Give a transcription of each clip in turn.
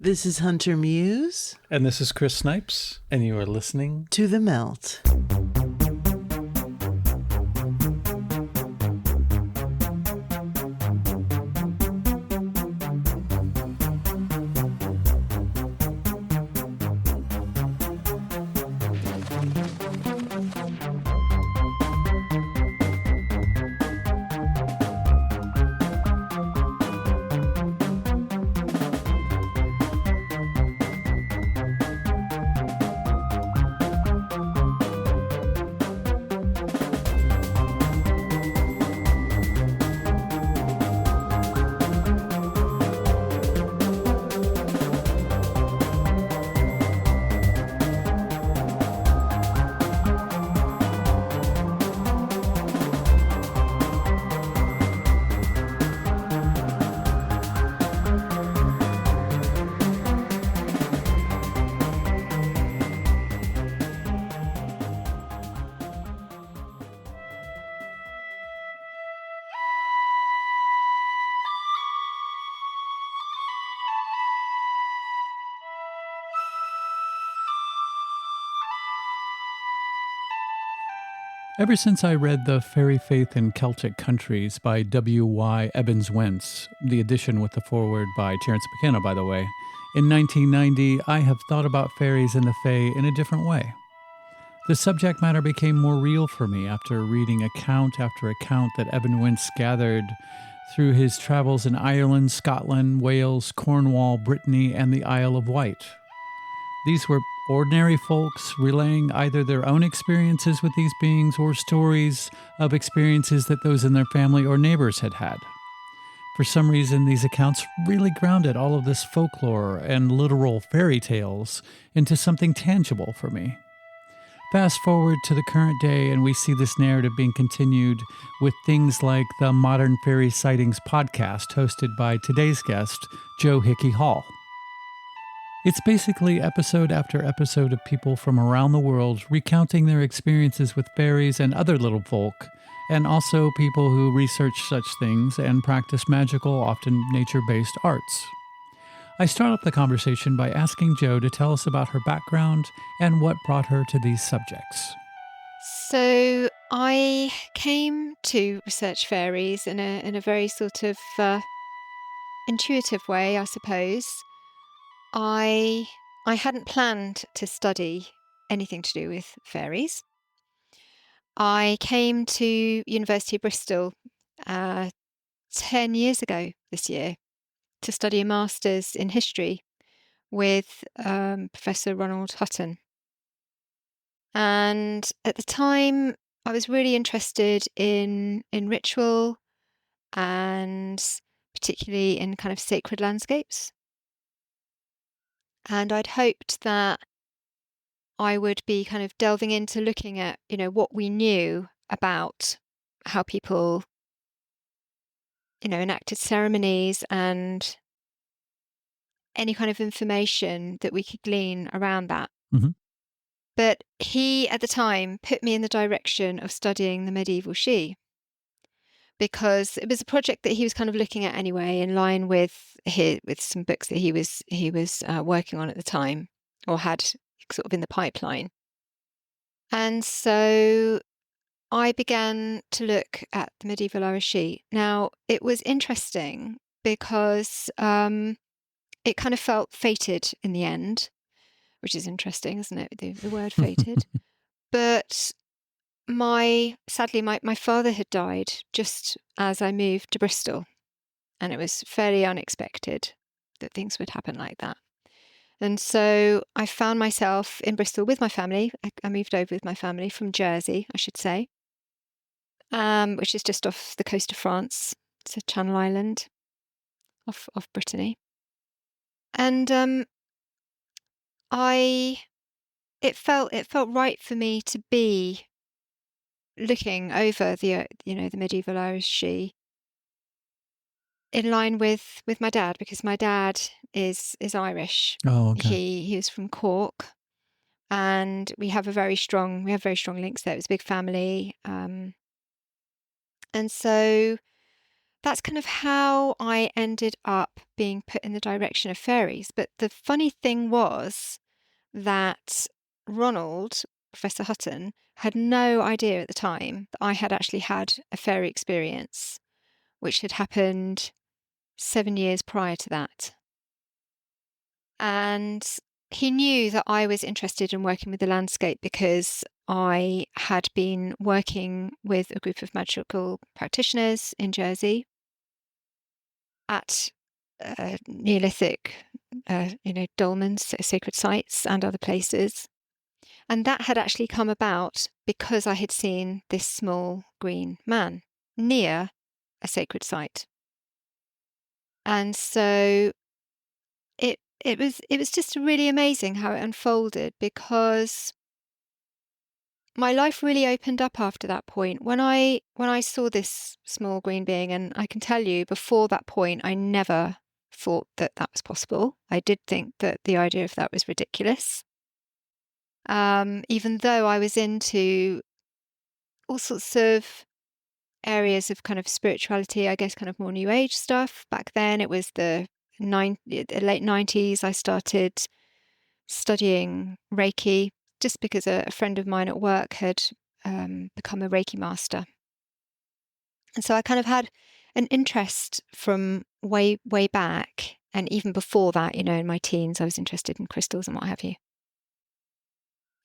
This is Hunter Muse. And this is Chris Snipes, and you are listening to The Melt. Ever since I read The Fairy Faith in Celtic Countries by W.Y. Ebbins Wentz, the edition with the foreword by Terence McKenna, by the way, in 1990, I have thought about fairies and the fae in a different way. The subject matter became more real for me after reading account after account that Ebbins Wentz gathered through his travels in Ireland, Scotland, Wales, Cornwall, Brittany, and the Isle of Wight. These were ordinary folks relaying either their own experiences with these beings or stories of experiences that those in their family or neighbors had had. For some reason, these accounts really grounded all of this folklore and literal fairy tales into something tangible for me. Fast forward to the current day, and we see this narrative being continued with things like the Modern Fairy Sightings podcast hosted by today's guest, Jo Hickey-Hall. It's basically episode after episode of people from around the world recounting their experiences with fairies and other little folk, and also people who research such things and practice magical, often nature-based arts. I start off the conversation by asking Jo to tell us about her background and what brought her to these subjects. So I came to research fairies in a very sort of intuitive way, I suppose. I hadn't planned to study anything to do with fairies. I came to University of Bristol 10 years ago this year to study a master's in history with Professor Ronald Hutton. And at the time, I was really interested in ritual and particularly in kind of sacred landscapes. And I'd hoped that I would be kind of delving into looking at, what we knew about how people, enacted ceremonies and any kind of information that we could glean around that. Mm-hmm. But he, at the time, put me in the direction of studying the medieval Sidhe, because it was a project that he was kind of looking at anyway, in line with some books that he was working on at the time, or had sort of in the pipeline. And so I began to look at the medieval Irish Sidhe. Now, it was interesting because it kind of felt fated in the end, which is interesting, isn't it? The word fated. But sadly, my father had died just as I moved to Bristol, and it was fairly unexpected that things would happen like that. And so I found myself in Bristol with my family. I moved over with my family from Jersey, I should say, which is just off the coast of France. It's a Channel Island off Brittany. And it felt right for me to be looking over the medieval Irish Sidhe in line with my dad, because my dad is Irish. Oh, okay. He was from Cork, and we have very strong links there. It was a big family, and so that's kind of how I ended up being put in the direction of fairies. But the funny thing was that Ronald, Professor Hutton, had no idea at the time that I had actually had a fairy experience, which had happened 7 years prior to that. And he knew that I was interested in working with the landscape because I had been working with a group of magical practitioners in Jersey at Neolithic, dolmens, sacred sites, and other places. And that had actually come about because I had seen this small green man near a sacred site. And so it was just really amazing how it unfolded, because my life really opened up after that point. When I saw this small green being, and I can tell you, before that point, I never thought that that was possible. I did think that the idea of that was ridiculous. Even though I was into all sorts of areas of kind of spirituality, I guess kind of more new age stuff. Back then it was the late 90s. I started studying Reiki just because a friend of mine at work had become a Reiki master. And so I kind of had an interest from way back. And even before that, in my teens, I was interested in crystals and what have you.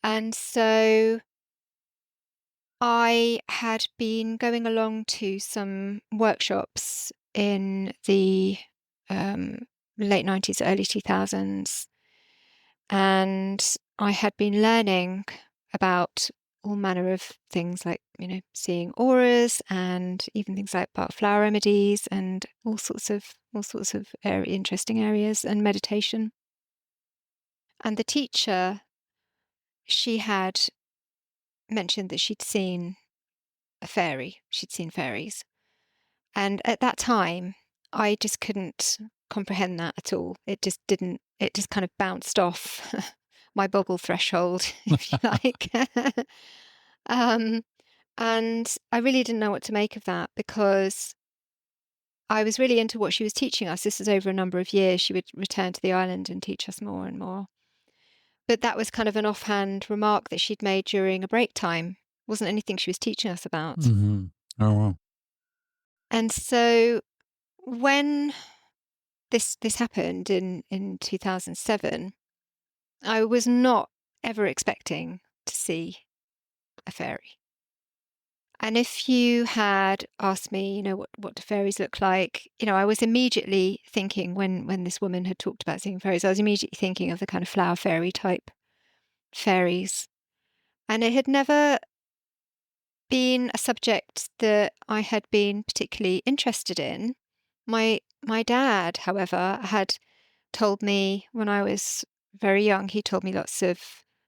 And so I had been going along to some workshops in the um, late 90s, early 2000s, and I had been learning about all manner of things like, seeing auras, and even things like about flower remedies and all sorts of interesting areas, and meditation. And the teacher, she had mentioned that she'd seen a fairy. She'd seen fairies. And at that time, I just couldn't comprehend that at all. It just didn't, it just kind of bounced off my bubble threshold, if you like. um, and I really didn't know what to make of that, because I was really into what she was teaching us. This was over a number of years. She would return to the island and teach us more and more. But that was kind of an offhand remark that she'd made during a break time. It wasn't anything she was teaching us about. Mm-hmm. Oh, wow. And so when this happened in 2007, I was not ever expecting to see a fairy. And if you had asked me, what do fairies look like, I was immediately thinking, when this woman had talked about seeing fairies, I was immediately thinking of the kind of flower fairy type fairies. And it had never been a subject that I had been particularly interested in. My dad, however, had told me when I was very young, he told me lots of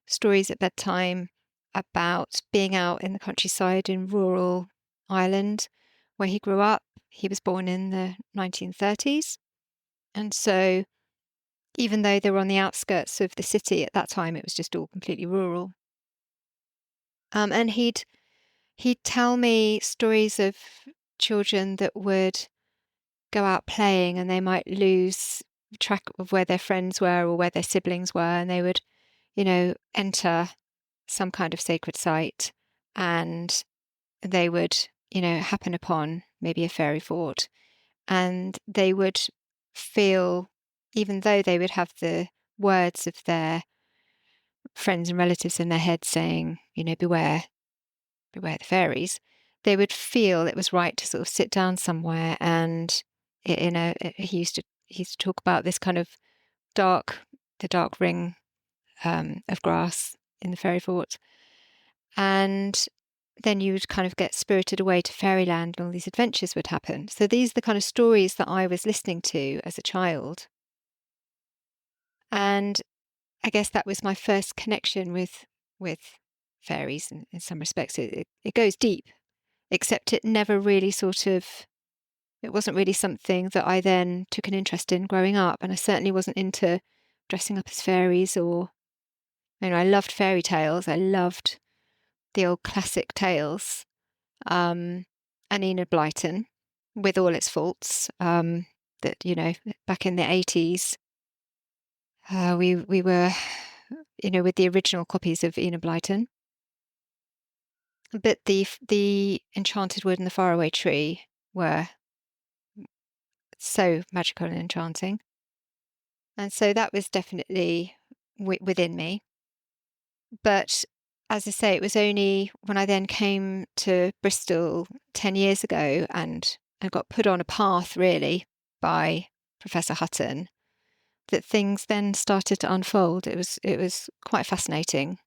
stories at bedtime about being out in the countryside in rural Ireland where he grew up. He was born in the 1930s. And so even though they were on the outskirts of the city at that time, it was just all completely rural. And he'd tell me stories of children that would go out playing, and they might lose track of where their friends were or where their siblings were, and they would, enter some kind of sacred site, and they would, happen upon maybe a fairy fort, and they would feel, even though they would have the words of their friends and relatives in their head saying, beware the fairies, they would feel it was right to sort of sit down somewhere, and he used to talk about this kind of the dark ring of grass in the fairy fort, and then you would kind of get spirited away to fairyland, and all these adventures would happen. So these are the kind of stories that I was listening to as a child, and I guess that was my first connection with fairies in some respects. It goes deep, except it never really it wasn't really something that I then took an interest in growing up. And I certainly wasn't into dressing up as fairies, or, I loved fairy tales. I loved the old classic tales, and Enid Blyton. with all its faults. That, back in the 80s, we were, with the original copies of Enid Blyton. But the Enchanted Wood and the Faraway Tree were so magical and enchanting. And so that was definitely within me. But as I say, it was only when I then came to Bristol 10 years ago and I got put on a path, really, by Professor Hutton, that things then started to unfold. It was quite fascinating.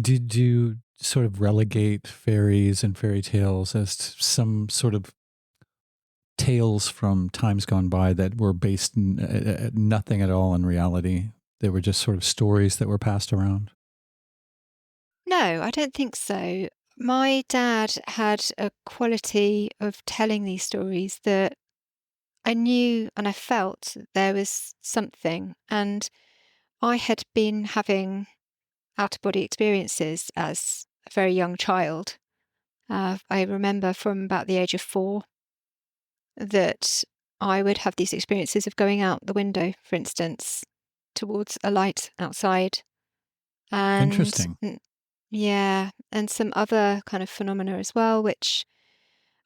Did you sort of relegate fairies and fairy tales as some sort of tales from times gone by that were based in nothing at all in reality? They were just sort of stories that were passed around? No, I don't think so. My dad had a quality of telling these stories that I knew and I felt there was something. And I had been having out of body experiences as a very young child. I remember from about the age of 4 that I would have these experiences of going out the window, for instance, towards a light outside. And Interesting. yeah, and some other kind of phenomena as well, which,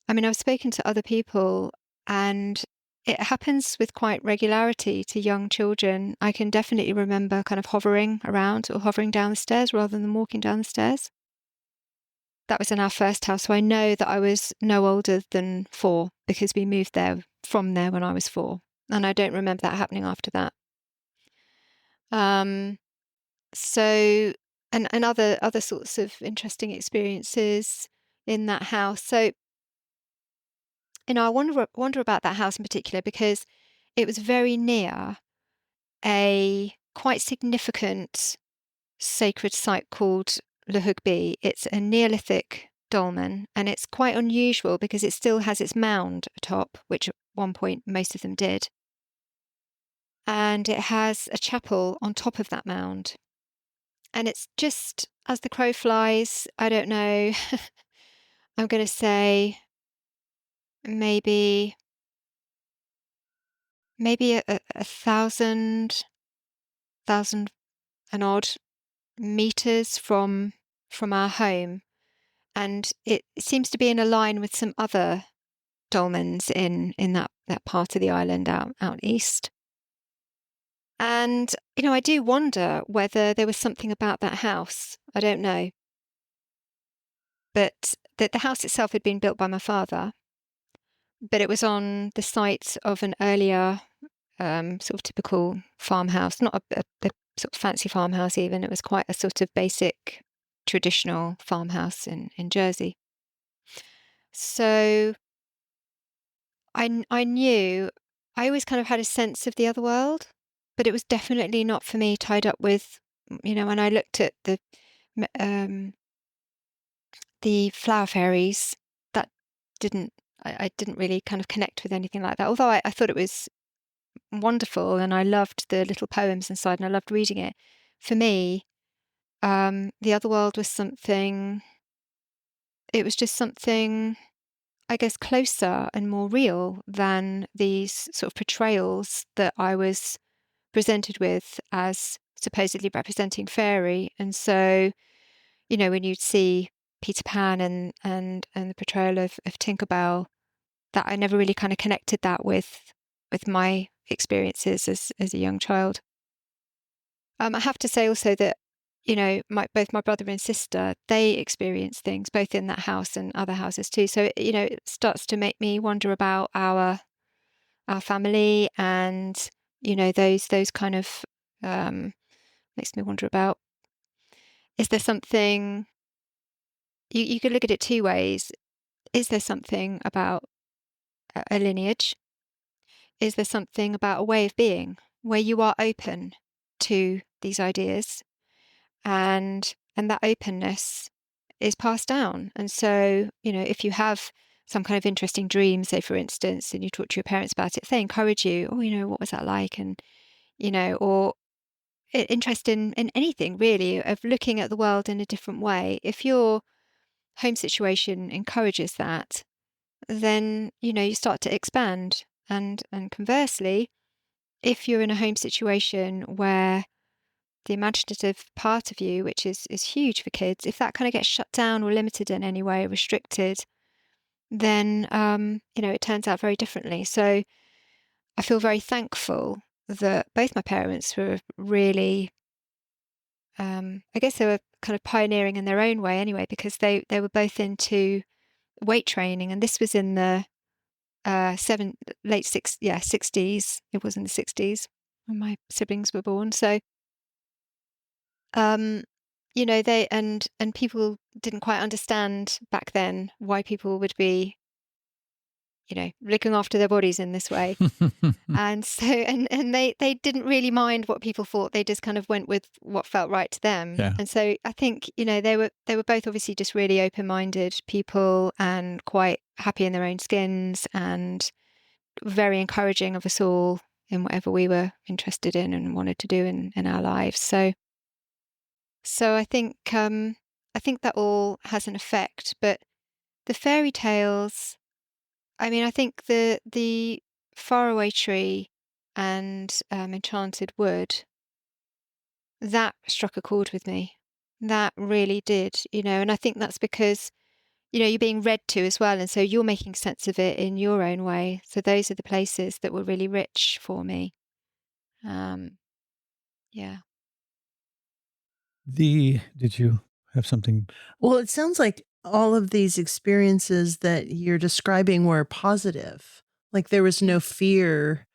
I mean, I've spoken to other people and it happens with quite regularity to young children. I can definitely remember kind of hovering around or hovering down the stairs rather than walking down the stairs. That was in our first house, so I know that I was no older than 4 because we moved from there when I was 4, and I don't remember that happening after that. Um, so and other sorts of interesting experiences in that house. So, I wonder about that house in particular because it was very near a quite significant sacred site called Luhugby. It's a Neolithic dolmen, and it's quite unusual because it still has its mound atop, which at one point most of them did. And it has a chapel on top of that mound. And it's just as the crow flies, I don't know, I'm going to say maybe a thousand and odd meters from our home. And it seems to be in a line with some other dolmens in that part of the island out east. And, I do wonder whether there was something about that house. I don't know. But the house itself had been built by my father, but it was on the site of an earlier sort of typical farmhouse, not a sort of fancy farmhouse even. It was quite a sort of basic traditional farmhouse in Jersey. So I knew, I always kind of had a sense of the other world, but it was definitely not for me tied up with, when I looked at um, the flower fairies, that didn't, I didn't really kind of connect with anything like that. Although I thought it was wonderful and I loved the little poems inside and I loved reading it. For me, the other world was something, it was just something, I guess, closer and more real than these sort of portrayals that I was presented with as supposedly representing fairy. And so, when you'd see Peter Pan and the portrayal of Tinkerbell, that I never really kind of connected that with my experiences as a young child. I have to say also that, both my brother and sister, they experience things both in that house and other houses too. So, it starts to make me wonder about our family and, those kind of, makes me wonder about, is there something, you could look at it two ways. Is there something about a lineage? Is there something about a way of being where you are open to these ideas and that openness is passed down? And so, if you have some kind of interesting dream, say for instance, and you talk to your parents about it, if they encourage you, oh, what was that like? And, or interest in anything really, of looking at the world in a different way. If your home situation encourages that, then, you start to expand. And conversely, if you're in a home situation where the imaginative part of you, which is huge for kids, if that kind of gets shut down or limited in any way, restricted, then it turns out very differently. So I feel very thankful that both my parents were really, I guess they were kind of pioneering in their own way anyway, because they were both into weight training, and this was in the late 60s. It was in the 60s when my siblings were born. So um, they and people didn't quite understand back then why people would be, looking after their bodies in this way. And so, and they didn't really mind what people thought. They just kind of went with what felt right to them. Yeah. And so I think, they were both obviously just really open-minded people and quite happy in their own skins and very encouraging of us all in whatever we were interested in and wanted to do in our lives. So I think that all has an effect. But the fairy tales, I mean, I think the faraway tree and enchanted wood, that struck a chord with me. That really did, and I think that's because, you're being read to as well, and so you're making sense of it in your own way. So those are the places that were really rich for me. Um, yeah. Did you have something? Well, it sounds like all of these experiences that you're describing were positive. Like there was Yeah. no fear.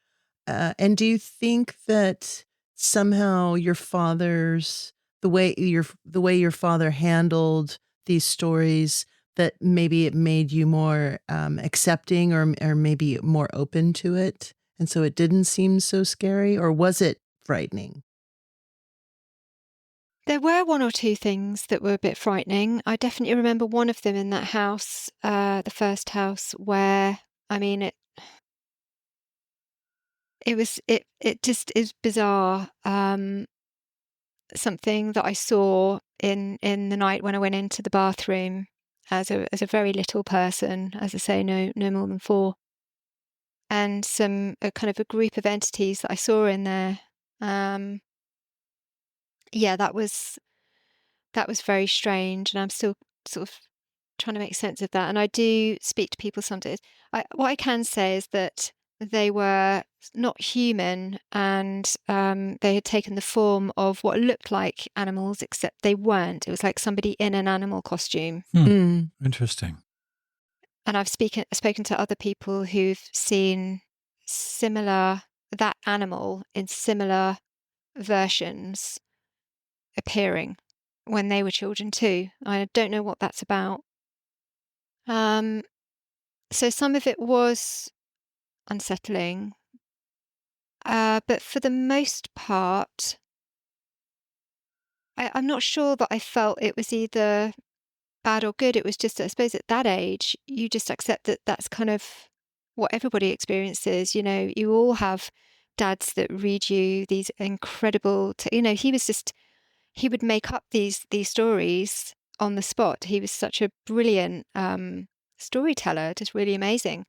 And do you think that somehow the way your father handled these stories, that maybe it made you more accepting, or maybe more open to it, and so it didn't seem so scary, or was it frightening? There were one or two things that were a bit frightening. I definitely remember one of them in that house, the first house, where, I mean, it just is bizarre. Something that I saw in the night when I went into the bathroom as a very little person, as I say, no more than 4, and a kind of a group of entities that I saw in there. Um, yeah, that was very strange, and I'm still sort of trying to make sense of that. And I do speak to people sometimes. What I can say is that they were not human, and they had taken the form of what looked like animals, except they weren't. It was like somebody in an animal costume. Mm. Interesting. And I've spoken to other people who've seen similar that animal in similar versions appearing when they were children too. I don't know what that's about. Um, so some of it was unsettling, but for the most part, I'm not sure that I felt it was either bad or good. It was just, I suppose, at that age, you just accept that that's kind of what everybody experiences. You all have dads that read you these incredible, he would make up these stories on the spot. He was such a brilliant storyteller, just really amazing.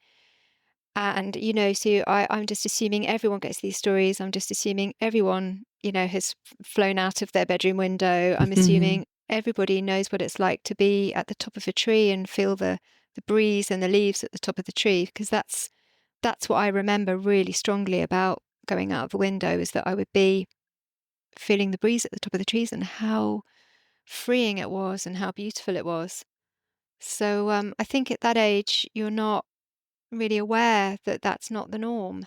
And, so I'm just assuming everyone gets these stories. I'm just assuming everyone, has flown out of their bedroom window. I'm Mhm. assuming everybody knows what it's like to be at the top of a tree and feel the breeze and the leaves at the top of the tree, because that's what I remember really strongly about going out of the window, is that I would be feeling the breeze at the top of the trees and how freeing it was and how beautiful it was. So I think at that age, you're not really aware that that's not the norm.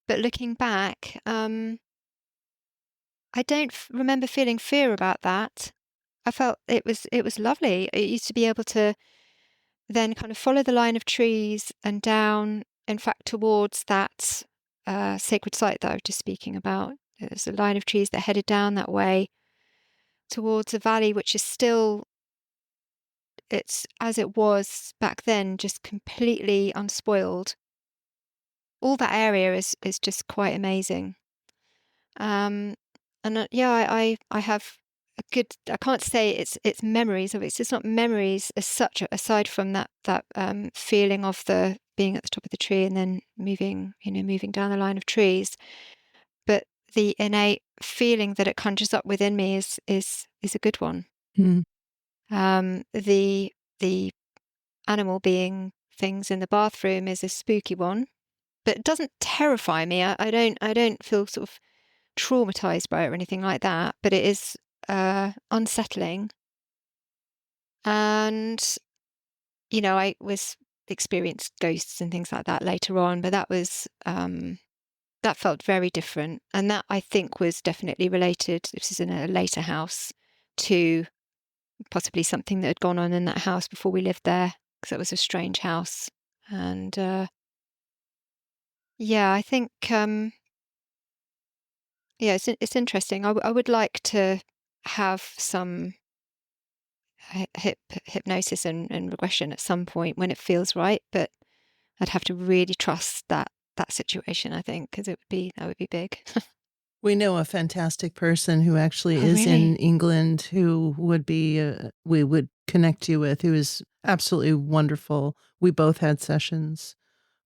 But looking back, I don't remember feeling fear about that. I felt it was lovely. It used to be able to then kind of follow the line of trees and down, in fact, towards that sacred site that I was just speaking about. There's a line of trees that headed down that way towards a valley, which is still, it's as it was back then, just completely unspoiled. All that area is just quite amazing. Um, and yeah, I have I can't say it's memories of it. It's just not memories as such, aside from that feeling of the being at the top of the tree and then moving down the line of trees. But the innate feeling that it conjures up within me is a good one. Mm. The animal being things in the bathroom is a spooky one, but it doesn't terrify me. I don't feel sort of traumatized by it or anything like that, but it is unsettling. And I was experienced ghosts and things like that later on, but that felt very different, and that I think was definitely related. This is in a later house, to possibly something that had gone on in that house before we lived there, because it was a strange house. And yeah, I think yeah, it's interesting. I would like to have some hypnosis and regression at some point when it feels right, but I'd have to really trust that situation, I think, because that would be big. We know a fantastic person who actually Oh, is in really? England who would be, we would connect you with, who is absolutely wonderful. We both had sessions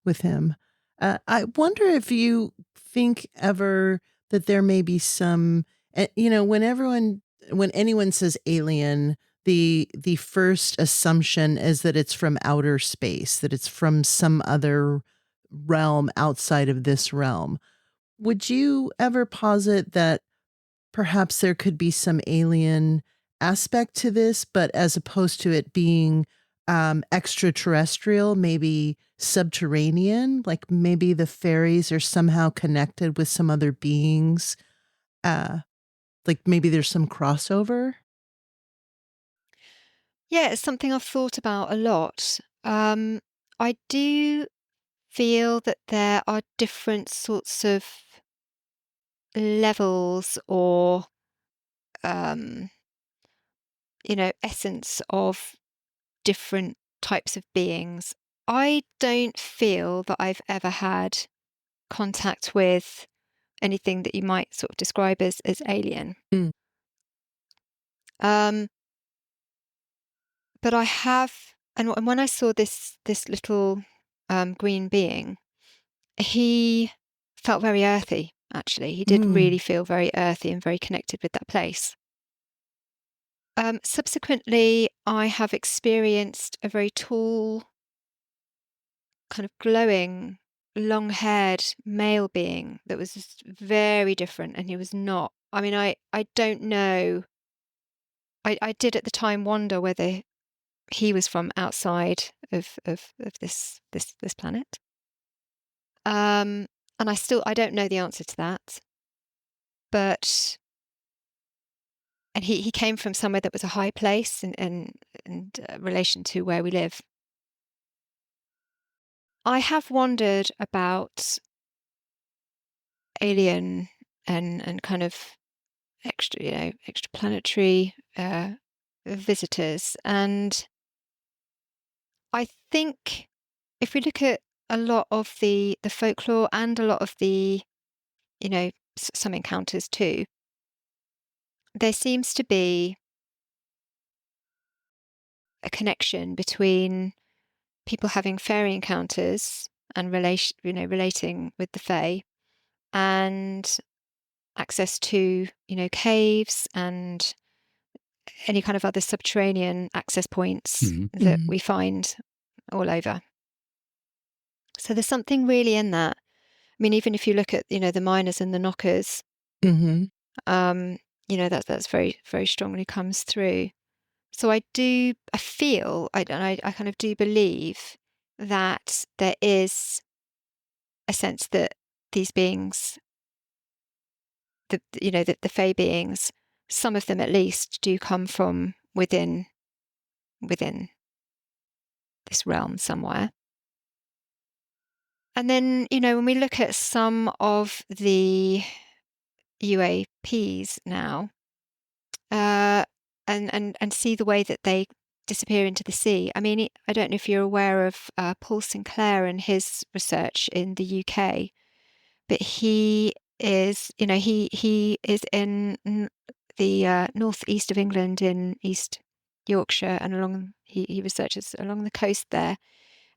with him. I wonder if you think ever that there may be some, when anyone says alien, the first assumption is that it's from outer space, that it's from some other realm outside of this realm. Would you ever posit that perhaps there could be some alien aspect to this, but as opposed to it being extraterrestrial, maybe subterranean, like maybe the fairies are somehow connected with some other beings? Uh, like maybe there's some crossover? Yeah, it's something I've thought about a lot. I do feel that there are different sorts of levels or, um, essence of different types of beings. I don't feel that I've ever had contact with anything that you might sort of describe as alien. Mm. Um, but I have, and when I saw this little green being, he felt very earthy. Actually, he did Mm. really feel very earthy and very connected with that place. Subsequently, I have experienced a very tall, kind of glowing, long-haired male being that was just very different, and he was not. I mean, I don't know. I did at the time wonder whether he was from outside of this planet. And I don't know the answer to that, but and he came from somewhere that was a high place in relation to where we live. I have wondered about alien and kind of extraplanetary visitors, and I think if we look at a lot of the folklore and a lot of the some encounters too, there seems to be a connection between people having fairy encounters and relating with the fae, and access to caves and any kind of other subterranean access points Mhm. that Mhm. we find all over. So there's something really in that. I mean, even if you look at the miners and the knockers, Mhm. um, that's very very strongly comes through. So I feel, I kind of do believe that there is a sense that these beings, the Fey beings, some of them at least, do come from within this realm somewhere. And then, when we look at some of the UAPs now, uh, and see the way that they disappear into the sea. I mean, I don't know if you're aware of Paul Sinclair and his research in the UK, but he is, he is in the northeast of England in East Yorkshire, and he researches along the coast there,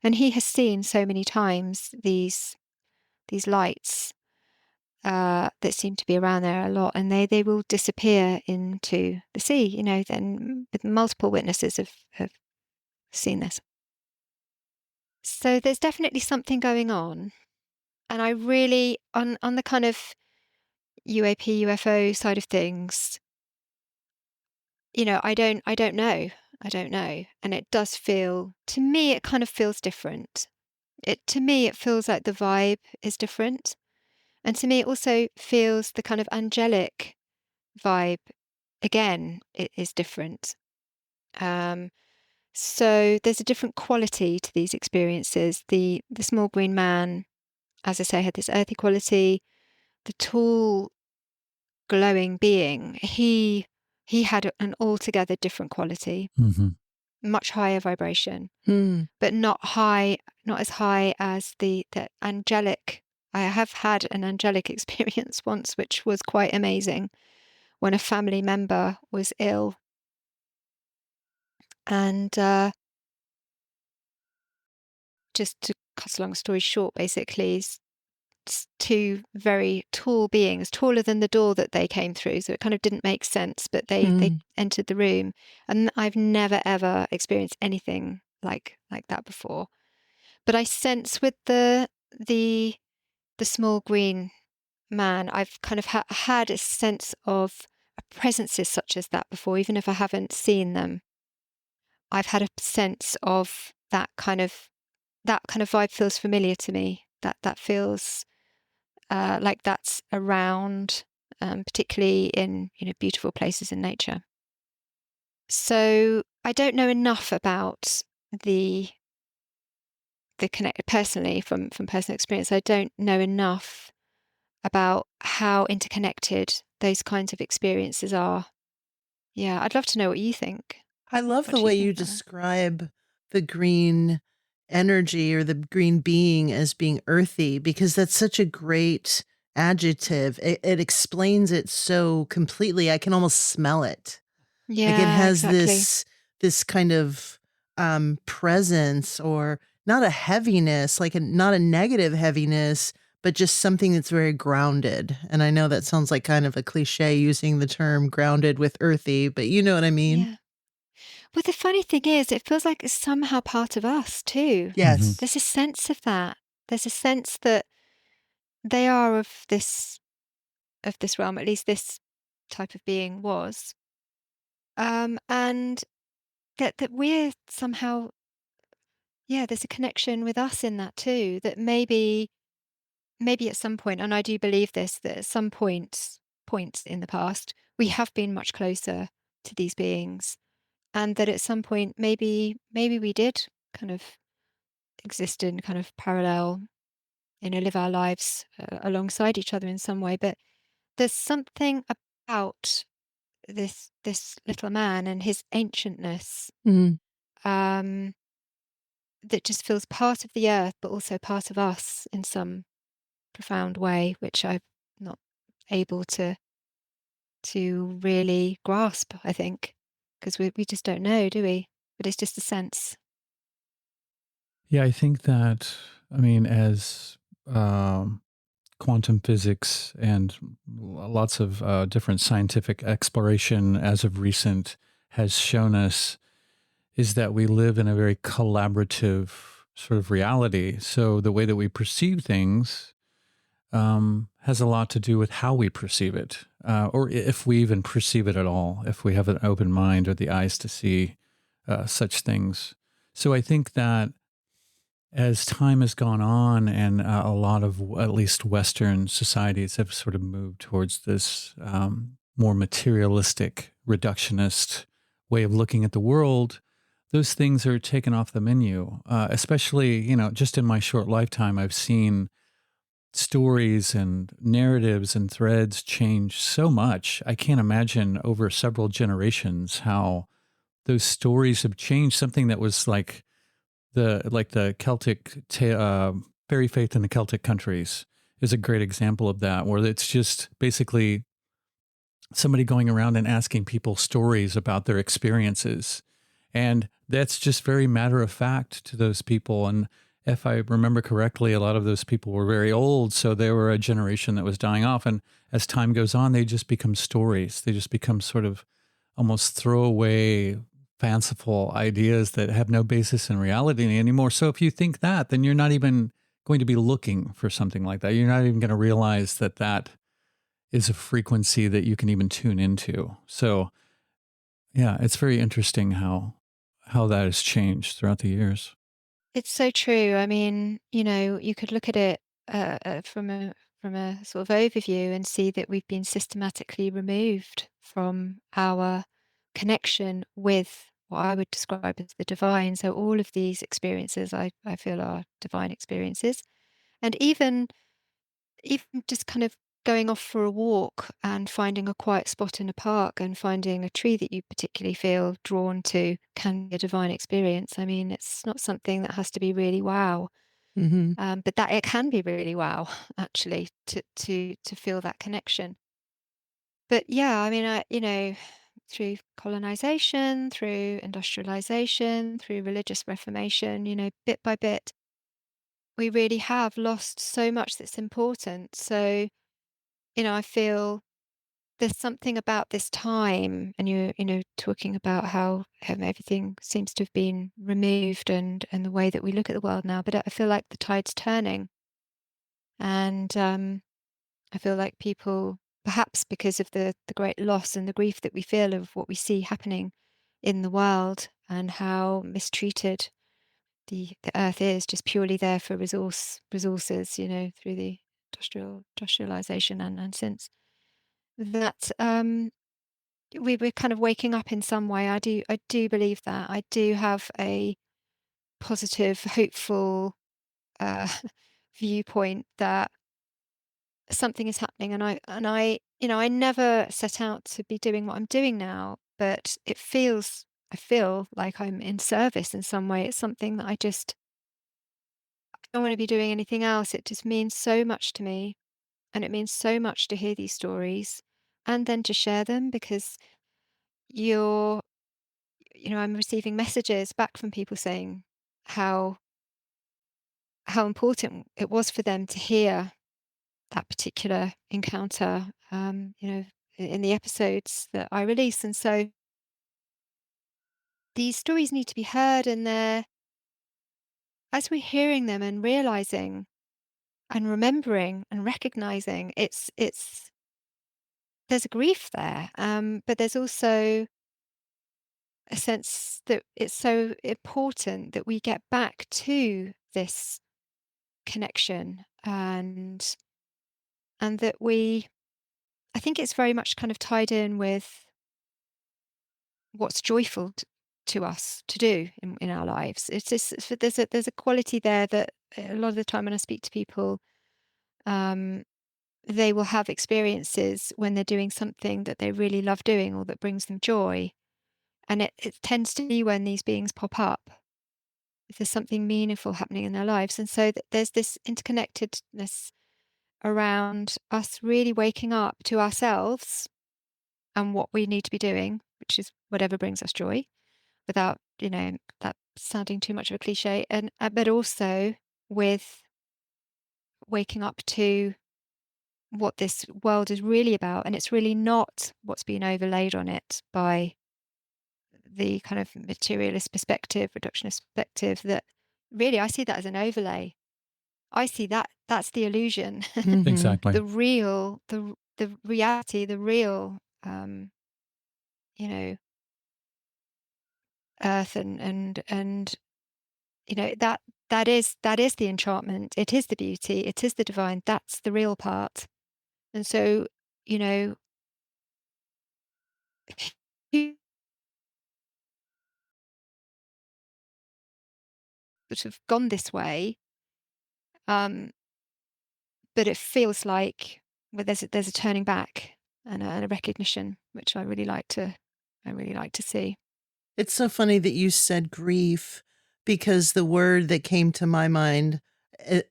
and he has seen so many times these lights that seem to be around there a lot, and they will disappear into the sea. Then with multiple witnesses have seen this. So there's definitely something going on, and I really on the kind of UAP UFO side of things, I don't know. I don't know. And it does feel, to me, it kind of feels different. To me, it feels like the vibe is different. And to me, it also feels the kind of angelic vibe, again, it is different. Um, so there's a different quality to these experiences. The small green man, as I say, had this earthy quality. The tall, glowing being, he had an altogether different quality. Hmm. Much higher vibration, Hmm. but not as high as the angelic. I have had an angelic experience once, which was quite amazing, when a family member was ill, and just to cut a long story short, basically, two very tall beings, taller than the door that they came through, so it kind of didn't make sense, but they Hmm. entered the room, and I've never ever experienced anything like that before. But I sense with the small green man, I've kind of had a sense of presences such as that before, even if I haven't seen them. I've had a sense of that kind of vibe feels familiar to me. That feels like that's around, particularly in beautiful places in nature. So I don't know enough about the the connect personally from personal experience. I don't know enough about how interconnected those kinds of experiences are. Yeah, I'd love to know what you think. I love What the do you way think you about that? describe the green energy or the green being as being earthy because that's such a great adjective. It explains it so completely. I can almost smell it. Like it Yeah, has exactly. this kind of presence or not a heaviness, like not a negative heaviness, but just something that's very grounded. And I know that sounds like kind of a cliche using the term grounded with earthy, but you know what I mean? Yeah. Well, the funny thing is, it feels like it's somehow part of us too. Hmm. Yes. There's a sense of that. There's a sense that they are of this realm, at least this type of being was. And that we're somehow, yeah, there's a connection with us in that too, that maybe at some point, and I do believe this, that at some points in the past, we have been much closer to these beings, and that at some point maybe we did kind of exist in kind of parallel, live our lives alongside each other in some way. But there's something about this little man and his ancientness, Mhm. um, that just feels part of the earth, but also part of us in some profound way, which I'm not able to really grasp, I think, because we just don't know, do we? But it's just a sense. Yeah, I think that, I mean, as um, quantum physics and lots of different scientific exploration as of recent has shown us, is that we live in a very collaborative sort of reality. So the way that we perceive things has a lot to do with how we perceive it, or if we even perceive it at all, if we have an open mind or the eyes to see such things. So I think that as time has gone on and a lot of at least Western societies have sort of moved towards this more materialistic, reductionist way of looking at the world, those things are taken off the menu. Especially, just in my short lifetime, I've seen stories and narratives and threads change so much. I can't imagine over several generations how those stories have changed. Something that was like the Celtic fairy faith in the Celtic countries is a great example of that, where it's just basically somebody going around and asking people stories about their experiences. And that's just very matter of fact to those people. And if I remember correctly, a lot of those people were very old. So they were a generation that was dying off. And as time goes on, they just become stories. They just become sort of almost throwaway, fanciful ideas that have no basis in reality anymore. So if you think that, then you're not even going to be looking for something like that. You're not even going to realize that that is a frequency that you can even tune into. So yeah, it's very interesting how that has changed throughout the years. It's so true. I mean, you could look at it from a sort of overview and see that we've been systematically removed from our connection with what I would describe as the divine. So all of these experiences I feel are divine experiences. And even just kind of going off for a walk and finding a quiet spot in a park and finding a tree that you particularly feel drawn to can be a divine experience. I mean, it's not something that has to be really wow, Mhm. but that it can be really wow actually to feel that connection. But yeah, I mean, through colonization, through industrialization, through religious reformation, bit by bit, we really have lost so much that's important. So I feel there's something about this time, and you're talking about how everything seems to have been removed and the way that we look at the world now. But I feel like the tide's turning, and I feel like people, perhaps because of the great loss and the grief that we feel of what we see happening in the world and how mistreated the earth is, just purely there for resources, through the industrialization and since that we're kind of waking up in some way. I do believe that. I do have a positive, hopeful uh, viewpoint that something is happening, and I never set out to be doing what I'm doing now, but I feel like I'm in service in some way. It's something that I don't want to be doing anything else. It just means so much to me, and it means so much to hear these stories and then to share them because you're I'm receiving messages back from people saying how how important it was for them to hear that particular encounter, in the episodes that I release. And so these stories need to be heard, and as we're hearing them and realizing and remembering and recognizing, it's there's a grief there, but there's also a sense that it's so important that we get back to this connection and that I think it's very much kind of tied in with what's joyful to us to do in our lives. It's just there's a quality there that a lot of the time when I speak to people, um, they will have experiences when they're doing something that they really love doing or that brings them joy, and it tends to be when these beings pop up. If there's something meaningful happening in their lives, and so there's this interconnectedness around us really waking up to ourselves and what we need to be doing, which is whatever brings us joy, without, that sounding too much of a cliche, and but also with waking up to what this world is really about, and it's really not what's been overlaid on it by the kind of materialist perspective, reductionist perspective that really I see that as an overlay. I see that's the illusion. Mhm. Exactly. The reality, the real, you know, earth and that is the enchantment. It is the beauty. It is the divine. That's the real part. And so, you know, you sort of gone this way, um, but it feels like there's a turning back and a recognition, which I really like to see. It's so funny that you said grief because the word that came to my mind,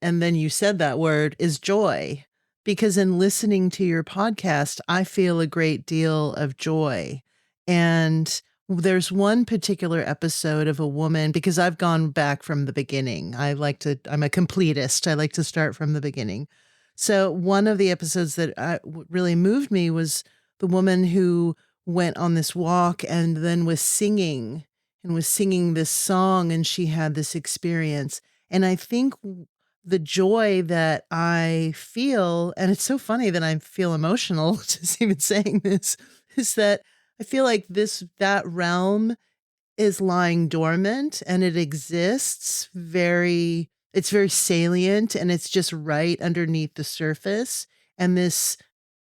and then you said that word, is joy. because in listening to your podcast, I feel a great deal of joy. And there's one particular episode of a woman, because I've gone back from the beginning. I'm a completist. I like to start from the beginning. So one of the episodes that really moved me was the woman who went on this walk and then was singing this song, and she had this experience. And I think the joy that I feel, and it's so funny that I feel emotional just even saying this, is that I feel like that realm is lying dormant and it exists it's very salient and it's just right underneath the surface. And this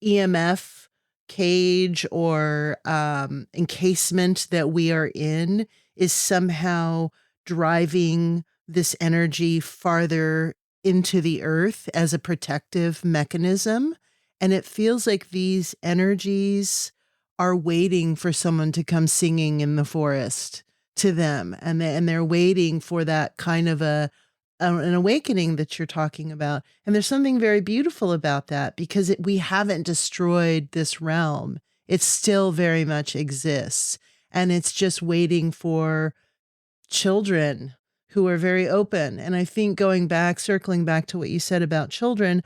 EMF cage or encasement that we are in is somehow driving this energy farther into the earth as a protective mechanism. And it feels like these energies are waiting for someone to come singing in the forest to them, and they're waiting for that kind of an awakening that you're talking about. And there's something very beautiful about that, because we haven't destroyed this realm. It still very much exists, and it's just waiting for children who are very open. And I think circling back to what you said about children,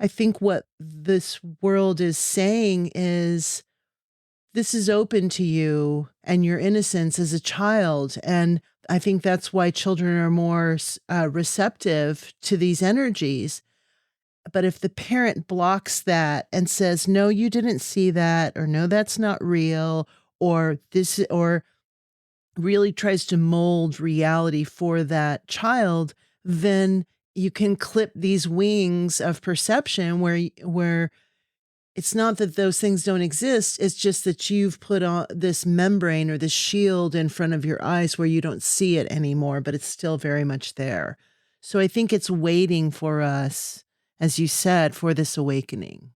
I think what this world is saying is, this is open to you and your innocence as a child. And I think that's why children are more receptive to these energies. But if the parent blocks that and says, no, you didn't see that, or no, that's not real, or really tries to mold reality for that child, then you can clip these wings of perception where it's not that those things don't exist. It's just that you've put on this membrane or this shield in front of your eyes where you don't see it anymore, but it's still very much there. So I think it's waiting for us, as you said, for this awakening.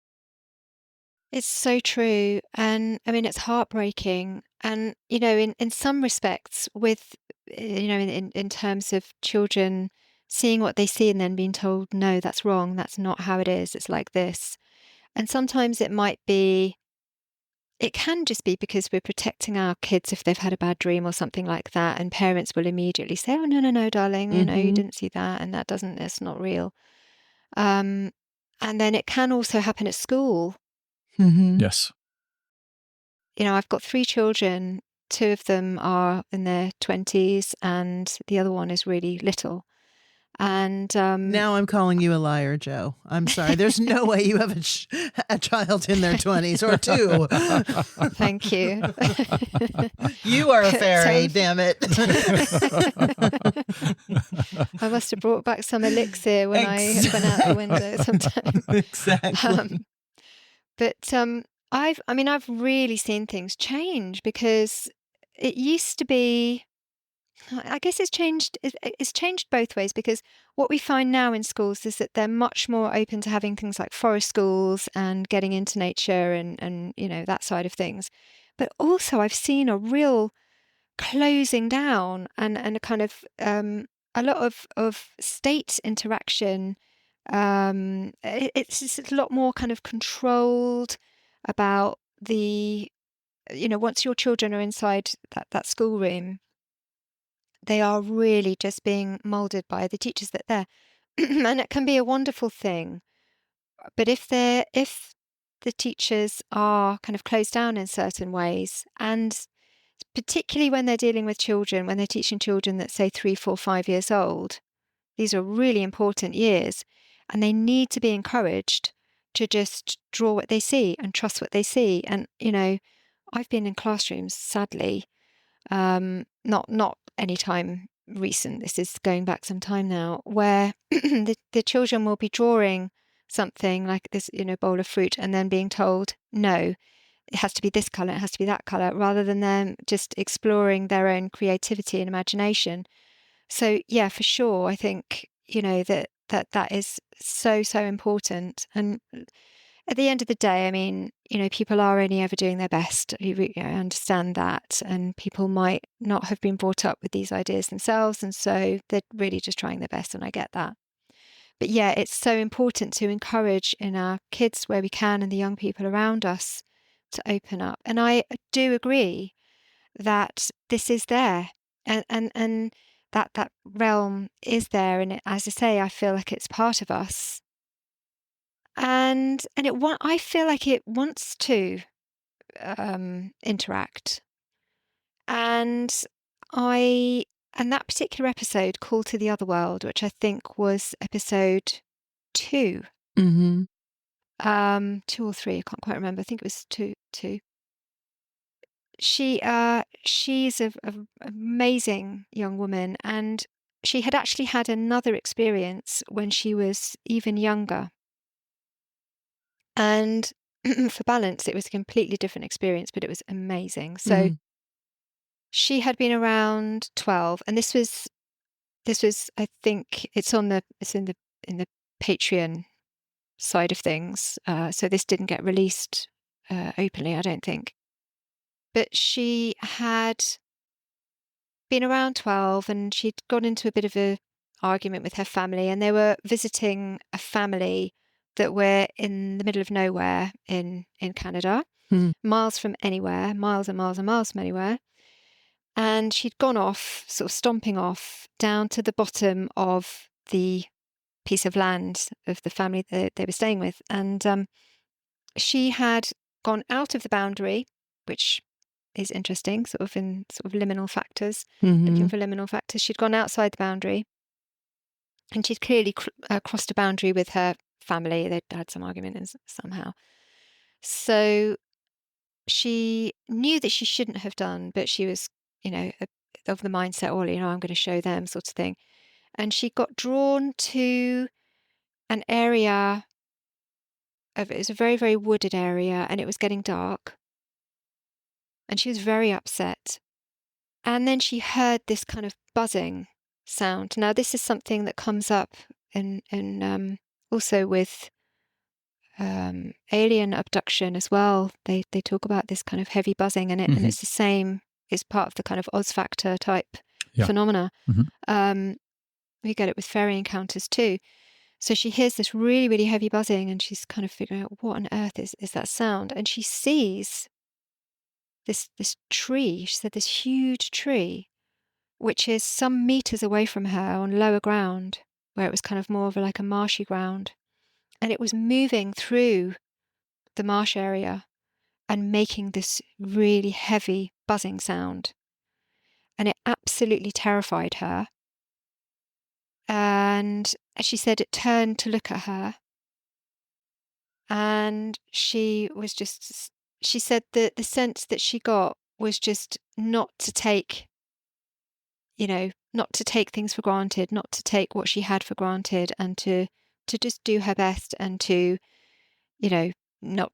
It's so true. And I mean, it's heartbreaking. And, in some respects, with, in terms of children seeing what they see and then being told, no, that's wrong. That's not how it is. It's like this. And sometimes it can just be because we're protecting our kids if they've had a bad dream or something like that. And parents will immediately say, oh, no, no, no, darling, you Mhm. didn't see that. And it's not real. Um, and then it can also happen at school. Mhm. Yes. I've got 3 children. 2 of them are in their 20s, and the other one is really little. And, Now I'm calling you a liar, Joe. I'm sorry. There's no way you have a child in their 20s or 2. thank you. You are a But, fairy, damn it. I must have brought back some elixir when I went out the window sometime. Exactly. I've really seen things change, because it used to be, I guess it's changed both ways, because what we find now in schools is that they're much more open to having things like forest schools and getting into nature and that side of things. But also I've seen a real closing down and a kind of a lot of state interaction. It's just a lot more kind of controlled about once your children are inside that schoolroom, they are really just being molded by the teachers that are there. And it can be a wonderful thing. But if the teachers are kind of closed down in certain ways, and particularly when they're dealing with children, when they're teaching children that, say, 3, 4, 5 years old, these are really important years, and they need to be encouraged to just draw what they see and trust what they see. And, I've been in classrooms, sadly, not any time recent, this is going back some time now, where the children will be drawing something like this, bowl of fruit, and then being told, no, it has to be this color, it has to be that color, rather than them just exploring their own creativity and imagination. So yeah, for sure, I think, that is so, so important. And at the end of the day, I mean, people are only ever doing their best. I understand that. And people might not have been brought up with these ideas themselves. And so they're really just trying their best. And I get that. But yeah, it's so important to encourage in our kids where we can and the young people around us to open up. And I do agree that this is there, and that realm is there, and as I say, I feel like it's part of us, and I feel like it wants to interact, and I and that particular episode, Call to the Other World, which I think was episode 2, Mhm. 2 or 3, I can't quite remember. I think it was 2. She's a amazing young woman, and she had actually had another experience when she was even younger. And for balance, it was a completely different experience, but it was amazing. So Mhm. she had been around 12, and this was I think it's in the Patreon side of things. So this didn't get released openly, I don't think. But she had been around 12, and she'd got into a bit of a argument with her family, and they were visiting a family that were in the middle of nowhere in Canada, Mhm. miles from anywhere, miles and miles and miles from anywhere. And she'd gone off, sort of stomping off, down to the bottom of the piece of land of the family that they were staying with. And she had gone out of the boundary, which is interesting, sort of in sort of liminal factors, looking Mhm. for liminal factors. She'd gone outside the boundary, and she'd clearly crossed a boundary with her family. They'd had some argument somehow. So she knew that she shouldn't have done, but she was, of the mindset, well, I'm going to show them, sort of thing. And she got drawn to an area it was a very, very wooded area, and it was getting dark. And she was very upset. And then she heard this kind of buzzing sound. Now, this is something that comes up in also with alien abduction as well. They talk about this kind of heavy buzzing, and Mhm. it's the same. It's part of the kind of Oz factor type Yeah. phenomena. Mhm. Um, we get it with fairy encounters too. So she hears this really, really heavy buzzing, and she's kind of figuring out what on earth is that sound. And she sees this tree. She said this huge tree, which is some meters away from her on lower ground, where it was kind of more of like a marshy ground. And it was moving through the marsh area and making this really heavy buzzing sound. And it absolutely terrified her. And she said it turned to look at her. And she said that the sense that she got was just not to take things for granted, not to take what she had for granted, and to just do her best, and to, not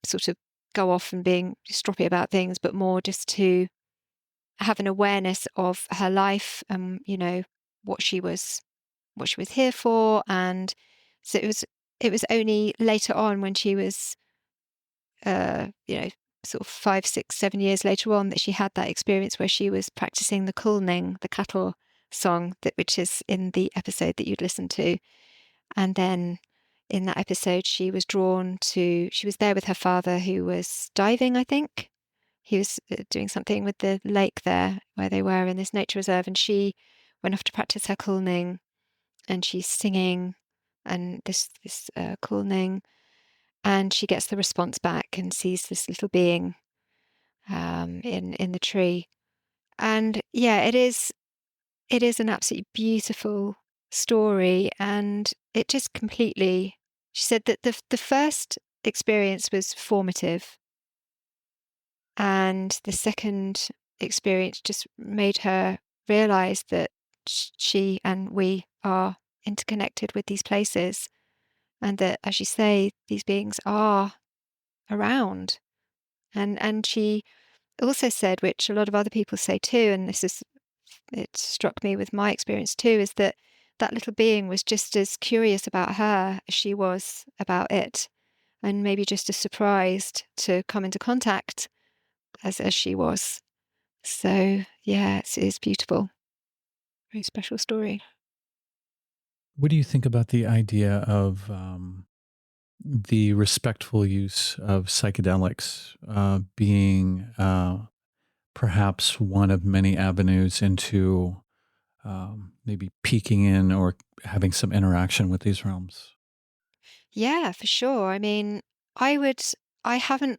sort of go off and being stroppy about things, but more just to have an awareness of her life and, what she was what she was here for. And so it was only later on, when she was uh, you know, sort of 5, 6, 7 years later on, that she had that experience where she was practicing the kulning, the cattle song, which is in the episode that you'd listened to. And then in that episode, she was there with her father, who was diving, I think. He was doing something with the lake there where they were in this nature reserve, and she went off to practice her kulning, and she's singing and this kulning, and she gets the response back and sees this little being in the tree. And yeah, it is an absolutely beautiful story, and it just completely. She said that the first experience was formative, and the second experience just made her realize that she and we are interconnected with these places, and that, as you say, these beings are around. And she also said, which a lot of other people say too, and it struck me with my experience too, is that that little being was just as curious about her as she was about it, and maybe just as surprised to come into contact as she was. So yeah, it's beautiful. Very special story. What do you think about the idea of the respectful use of psychedelics being perhaps one of many avenues into maybe peeking in or having some interaction with these realms? Yeah, for sure. I mean, I would I haven't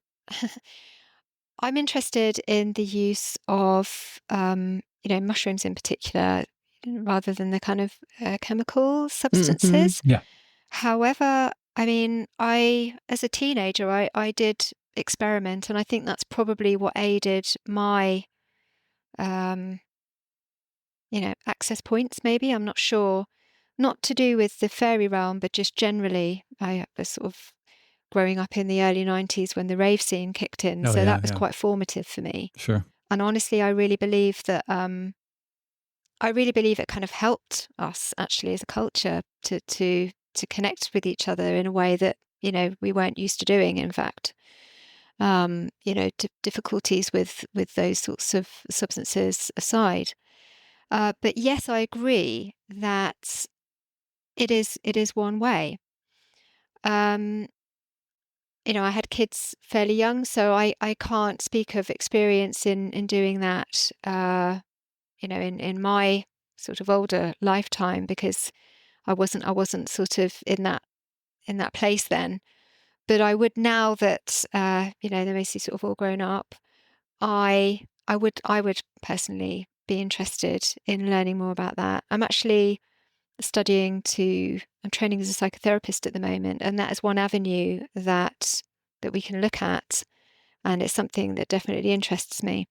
I'm interested in the use of, mushrooms in particular, rather than the kind of, chemical Mhm. substances. Yeah. However, I mean, as a teenager, I did experiment, and I think that's probably what aided my, um, access points maybe, I'm not sure. Not to do with the fairy realm, but just generally, I was sort of growing up in the early 90s when the rave scene kicked in, Oh so that yeah, was yeah. quite formative for me. Sure. And honestly, I really believe it kind of helped us actually as a culture to connect with each other in a way that, we weren't used to doing, in fact. Difficulties with those sorts of substances aside. But yes, I agree that it is one way. Um, I had kids fairly young, so I can't speak of experience in doing that, in my sort of older lifetime because I wasn't sort of in that place then. But I would now that, they're mostly sort of all grown up, I would personally be interested in learning more about that. I'm training as a psychotherapist at the moment, and that is one avenue that we can look at, and it's something that definitely interests me.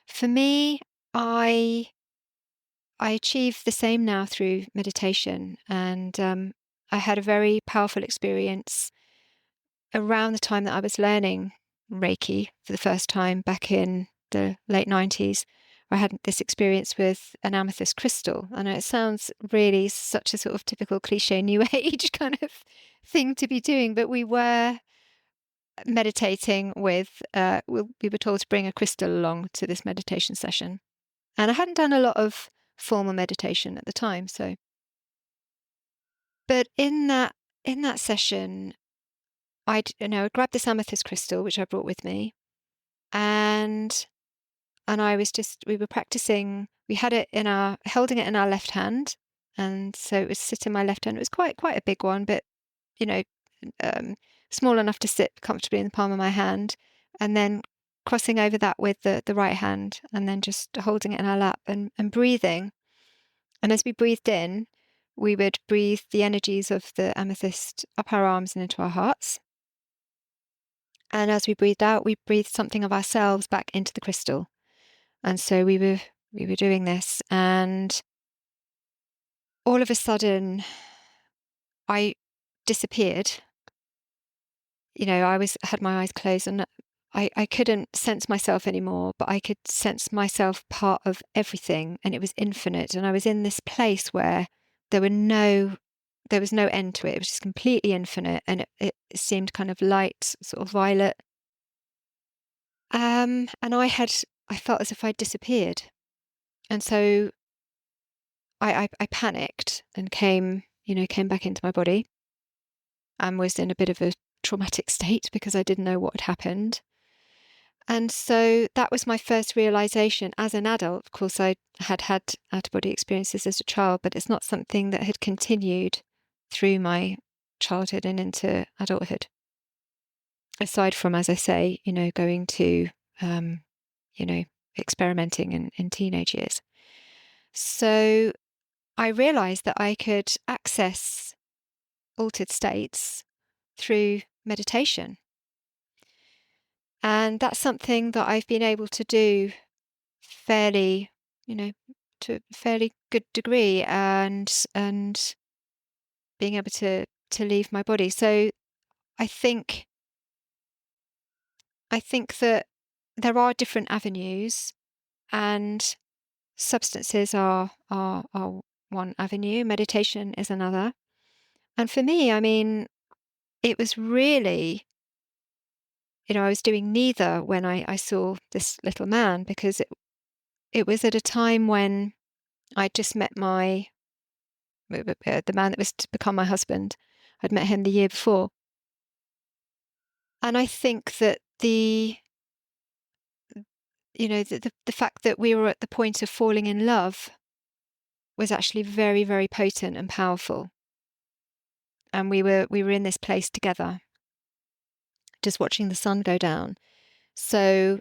For me, I I achieve the same now through meditation, and I had a very powerful experience around the time that I was learning Reiki for the first time back in the late 90s. I had this experience with an amethyst crystal. I know it sounds really such a sort of typical cliche new age kind of thing to be doing, but we were meditating with, we were told to bring a crystal along to this meditation session. And I hadn't done a lot of formal meditation at the time. But in that session, I grabbed this amethyst crystal, which I brought with me, and we were practicing. We had it holding it in our left hand, and so it was sit in my left hand. It was quite a big one, but you know, um, small enough to sit comfortably in the palm of my hand, and then crossing over that with the right hand, and then just holding it in our lap and breathing. And as we breathed in, we would breathe the energies of the amethyst up our arms and into our hearts. And as we breathed out, we breathed something of ourselves back into the crystal. And so we were doing this, and all of a sudden, I disappeared. I had my eyes closed, and I couldn't sense myself anymore, but I could sense myself part of everything, and it was infinite. And I was in this place where there were no there was no end to it. It was just completely infinite, and it seemed kind of light, sort of violet. And I felt as if I'd disappeared. And so I panicked and came back into my body and was in a bit of a traumatic state because I didn't know what had happened. And so that was my first realization as an adult. Of course, I had had out-of-body experiences as a child, but it's not something that had continued through my childhood and into adulthood. Aside from, as I say, going to, um, you know, experimenting in teenage years. So I realized that I could access altered states through meditation. And that's something that I've been able to do fairly, you know, to a fairly good degree and being able to leave my body. So I think I think that there are different avenues, and substances are one avenue, meditation is another. And for me, I mean, it was really, I was doing neither when I saw this little man because it was at a time when I just met my the man that was to become my husband. I'd met him the year before. And I think that the fact that we were at the point of falling in love was actually very, very potent and powerful. And we were in this place together, just watching the sun go down. So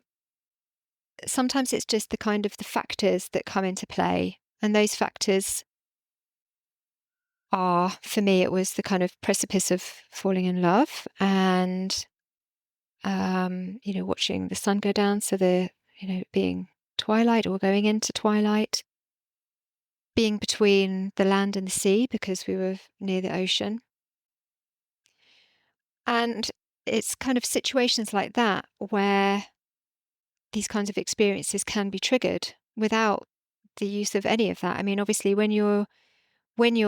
sometimes it's just the factors that come into play. And those factors are, for me, it was the kind of precipice of falling in love and, watching the sun go down. So being twilight or going into twilight, being between the land and the sea because we were near the ocean. And it's kind of situations like that where these kinds of experiences can be triggered without the use of any of that. I mean, obviously, when you're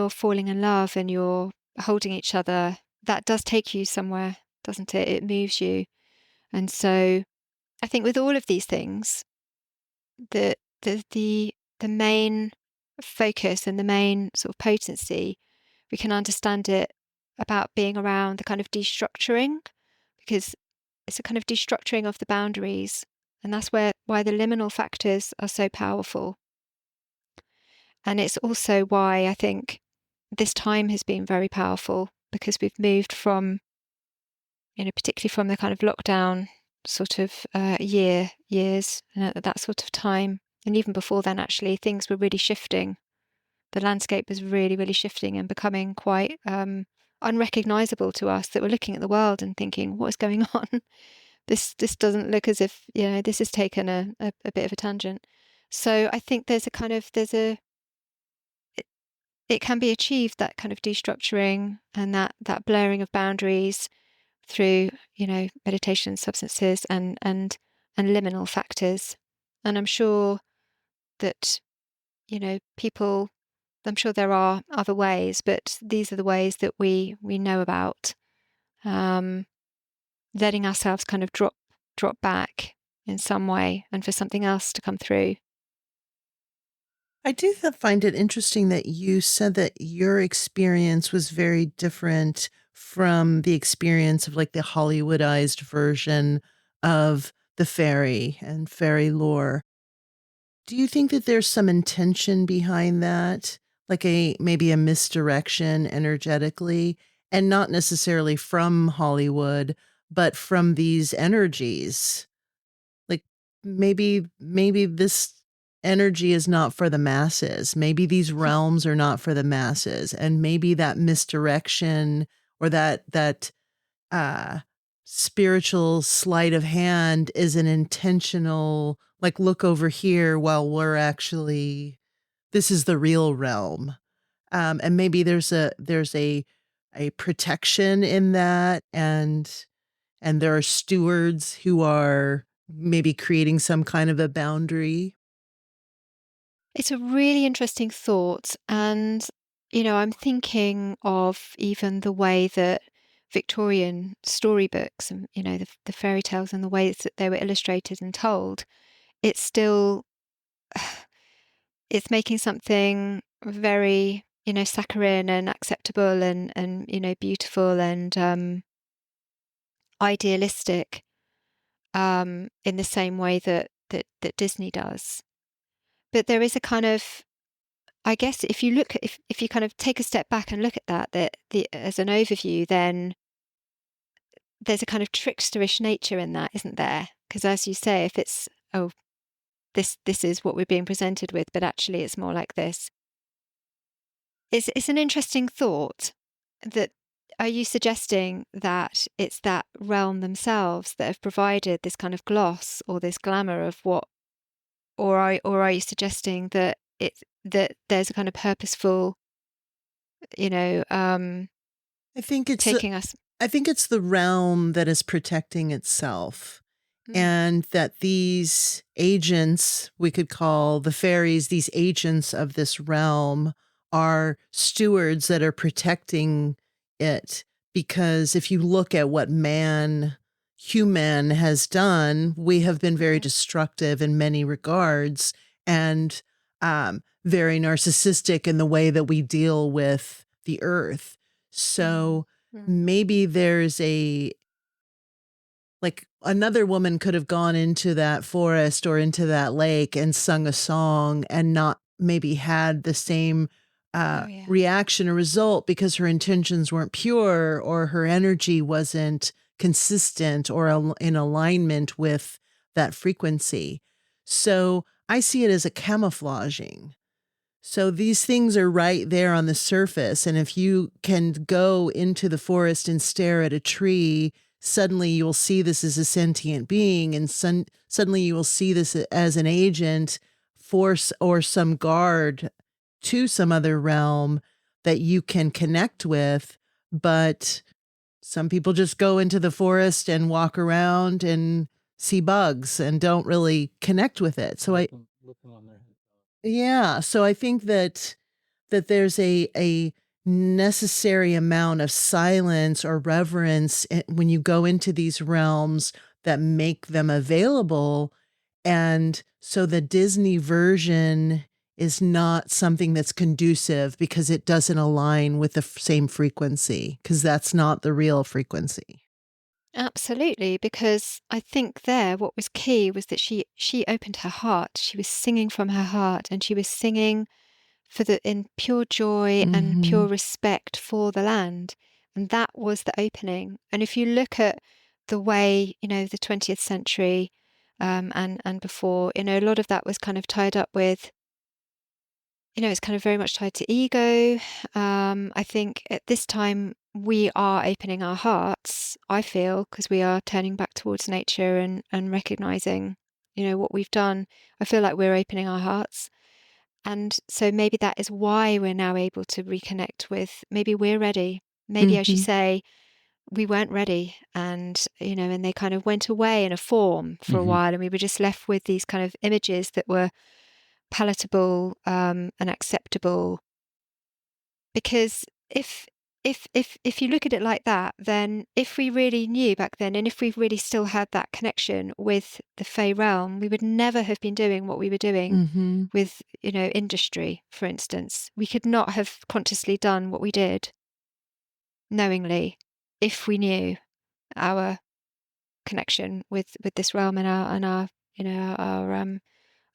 falling in love and you're holding each other, that does take you somewhere, doesn't it? It moves you. And so I think with all of these things, the the main focus and the main sort of potency, we can understand it about being around the kind of destructuring, because it's a kind of destructuring of the boundaries. And that's why the liminal factors are so powerful. And it's also why I think this time has been very powerful, because we've moved from, particularly from the kind of lockdown sort of years, that sort of time. And even before then, actually, things were really shifting. The landscape was really, really shifting and becoming quite unrecognizable to us, that we're looking at the world and thinking, what is going on? This doesn't look as if, this has taken a bit of a tangent. So I think it can be achieved, that kind of destructuring and that blurring of boundaries through, meditation, substances and liminal factors. And I'm sure that, people, I'm sure there are other ways, but these are the ways that we know about. Letting ourselves kind of drop back in some way and for something else to come through. I do find it interesting that you said that your experience was very different from the experience of like the Hollywoodized version of the fairy and fairy lore. Do you think that there's some intention behind that? Like maybe a misdirection energetically, and not necessarily from Hollywood, but from these energies? Like maybe this energy is not for the masses. Maybe these realms are not for the masses. And maybe that misdirection or that uh spiritual sleight of hand is an intentional, like, look over here while we're actually, this is the real realm. And maybe there's a protection in that, and there are stewards who are maybe creating some kind of a boundary. It's a really interesting thought. And, I'm thinking of even the way that Victorian storybooks and, the fairy tales and the ways that they were illustrated and told, it's still, it's making something very, saccharine and acceptable and beautiful and idealistic, in the same way that Disney does. But there is a kind of, I guess, if you kind of take a step back and look at as an overview, then there's a kind of tricksterish nature in that, isn't there? Because as you say, if it's, oh, this is what we're being presented with, but actually it's more like this. It's an interesting thought. That Are you suggesting that it's that realm themselves that have provided this kind of gloss or this glamour of what, or are you suggesting that there's a kind of purposeful, you know, um, I think it's taking us? I think it's the realm that is protecting itself, Mm, and that these agents, we could call the fairies, these agents of this realm, are stewards that are protecting it. Because if you look at what human has done, we have been very mhm. destructive in many regards. And very narcissistic in the way that we deal with the earth. Mm. So Mm. maybe there's a like another woman could have gone into that forest or into that lake and sung a song and not maybe had the same Oh, yeah. reaction or result because her intentions weren't pure or her energy wasn't consistent or in alignment with that frequency. So I see it as a camouflaging. So these things are right there on the surface. And if you can go into the forest and stare at a tree, suddenly you'll see this as a sentient being. And suddenly you will see this as an agent, force, or some guard to some other realm that you can connect with. But some people just go into the forest and walk around and see bugs and don't really connect with it. So Looking on their head. yeah, so I think that there's a necessary amount of silence or reverence when you go into these realms that make them available, and so the Disney version is not something that's conducive because it doesn't align with the same frequency, because that's not the real frequency. Absolutely, because I think there what was key was that she opened her heart. She was singing from her heart, and she was singing for the in pure joy and pure Mhm. respect for the land. And that was the opening. And if you look at the way, the 20th century, and before, a lot of that was kind of tied up with, it's kind of very much tied to ego. I think at this time we are opening our hearts, I feel, because we are turning back towards nature and recognizing, what we've done. I feel like we're opening our hearts. And so maybe that is why we're now able to reconnect with, maybe we're ready. Maybe, as you Mhm. say, we weren't ready, and they kind of went away in a form for a Mhm. while, and we were just left with these kind of images that were palatable, and acceptable. Because if you look at it like that, then if we really knew back then, and if we really still had that connection with the Fey realm, we would never have been doing what we were doing Mhm. with, industry, for instance. We could not have consciously done what we did knowingly if we knew our connection with this realm and our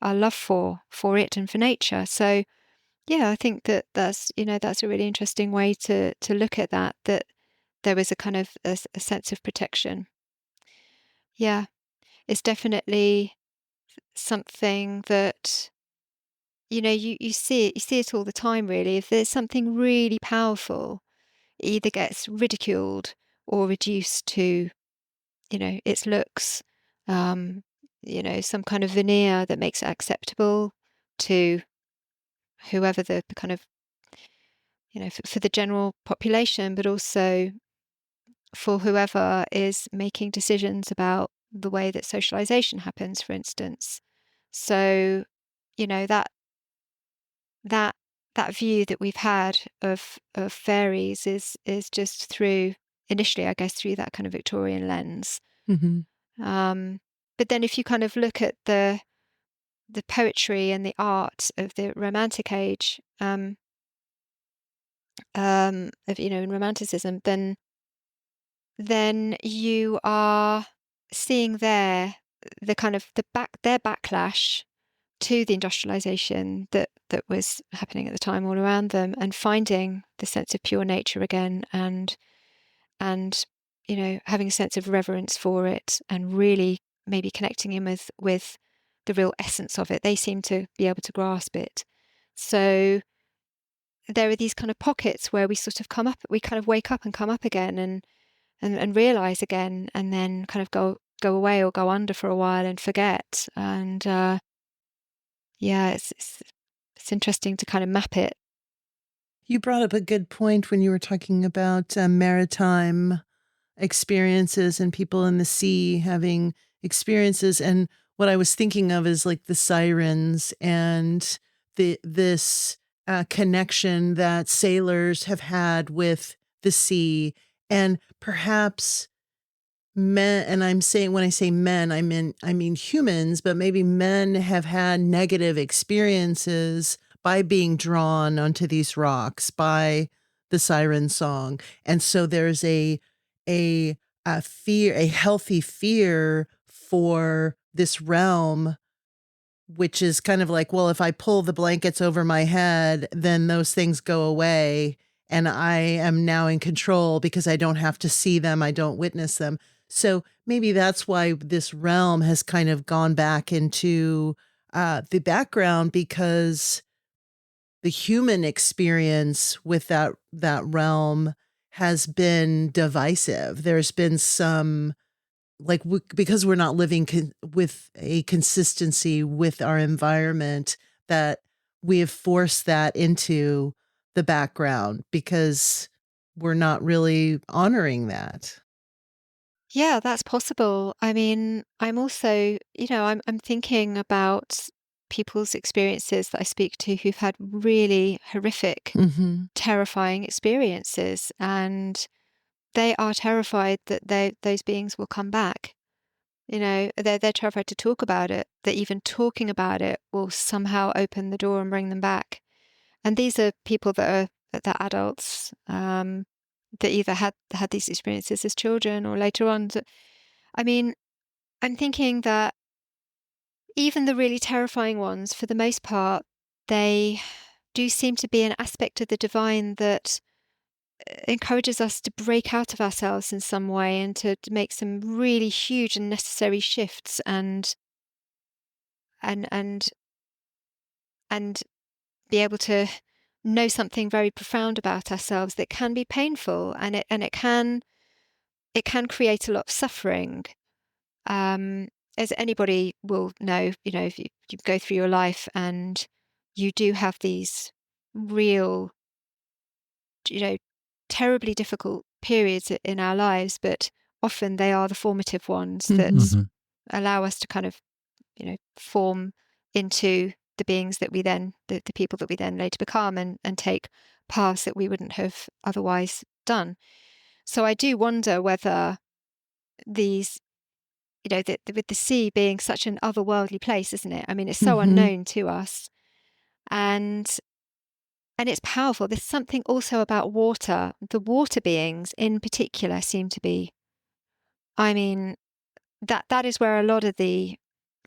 our love for it and for nature. So yeah, I think that's a really interesting way to look at that. That there was a kind of a sense of protection. Yeah, it's definitely something that you see it all the time. Really, if there's something really powerful, it either gets ridiculed or reduced to its looks, um, some kind of veneer that makes it acceptable to whoever the kind of for the general population, but also for whoever is making decisions about the way that socialization happens, for instance. So, that that that view that we've had of fairies is just through initially, I guess, through that kind of Victorian lens. Mhm. Um, but then if you kind of look at the poetry and the art of the Romantic age, of in Romanticism, then you are seeing there the kind of their backlash to the industrialization that was happening at the time all around them, and finding the sense of pure nature again, and having a sense of reverence for it, and really maybe connecting in with the real essence of it. They seem to be able to grasp it. So there are these kind of pockets where we sort of we kind of wake up and come up again, and realize again, and then kind of go away or go under for a while and forget. And yeah, it's interesting to kind of map it. You brought up a good point when you were talking about maritime experiences and people in the sea having experiences. And what I was thinking of is like the sirens and this connection that sailors have had with the sea, and perhaps men, and I'm saying, when I say men, I mean humans, but maybe men have had negative experiences by being drawn onto these rocks by the siren song. And so there's a a fear, a healthy fear for this realm, which is kind of like, well, if I pull the blankets over my head, then those things go away, and I am now in control because I don't have to see them, I don't witness them. So maybe that's why this realm has kind of gone back into the background, because the human experience with that realm has been divisive. There's been some, like, because we're not living with a consistency with our environment, that we have forced that into the background because we're not really honoring that. Yeah, that's possible. I mean, I'm also, I'm thinking about people's experiences that I speak to who've had really horrific, Mhm. terrifying experiences, and they are terrified that those beings will come back. They're terrified to talk about it, that even talking about it will somehow open the door and bring them back. And these are people that are adults, that either had these experiences as children or later on. I mean, I'm thinking that even the really terrifying ones, for the most part, they do seem to be an aspect of the divine that encourages us to break out of ourselves in some way and to make some really huge and necessary shifts and and and be able to know something very profound about ourselves that can be painful, and it can create a lot of suffering. Um, as anybody will know, if you go through your life and you do have these real, you know, terribly difficult periods in our lives, but often they are the formative ones Mhm. that Mhm. allow us to kind of, form into the beings that we then, the people that we then later become, and take paths that we wouldn't have otherwise done. So I do wonder whether these, with the sea being such an otherworldly place, isn't it? I mean, it's so Mhm. unknown to us, and it's powerful. There's something also about water. The water beings in particular seem to be, I mean, that is where a lot of the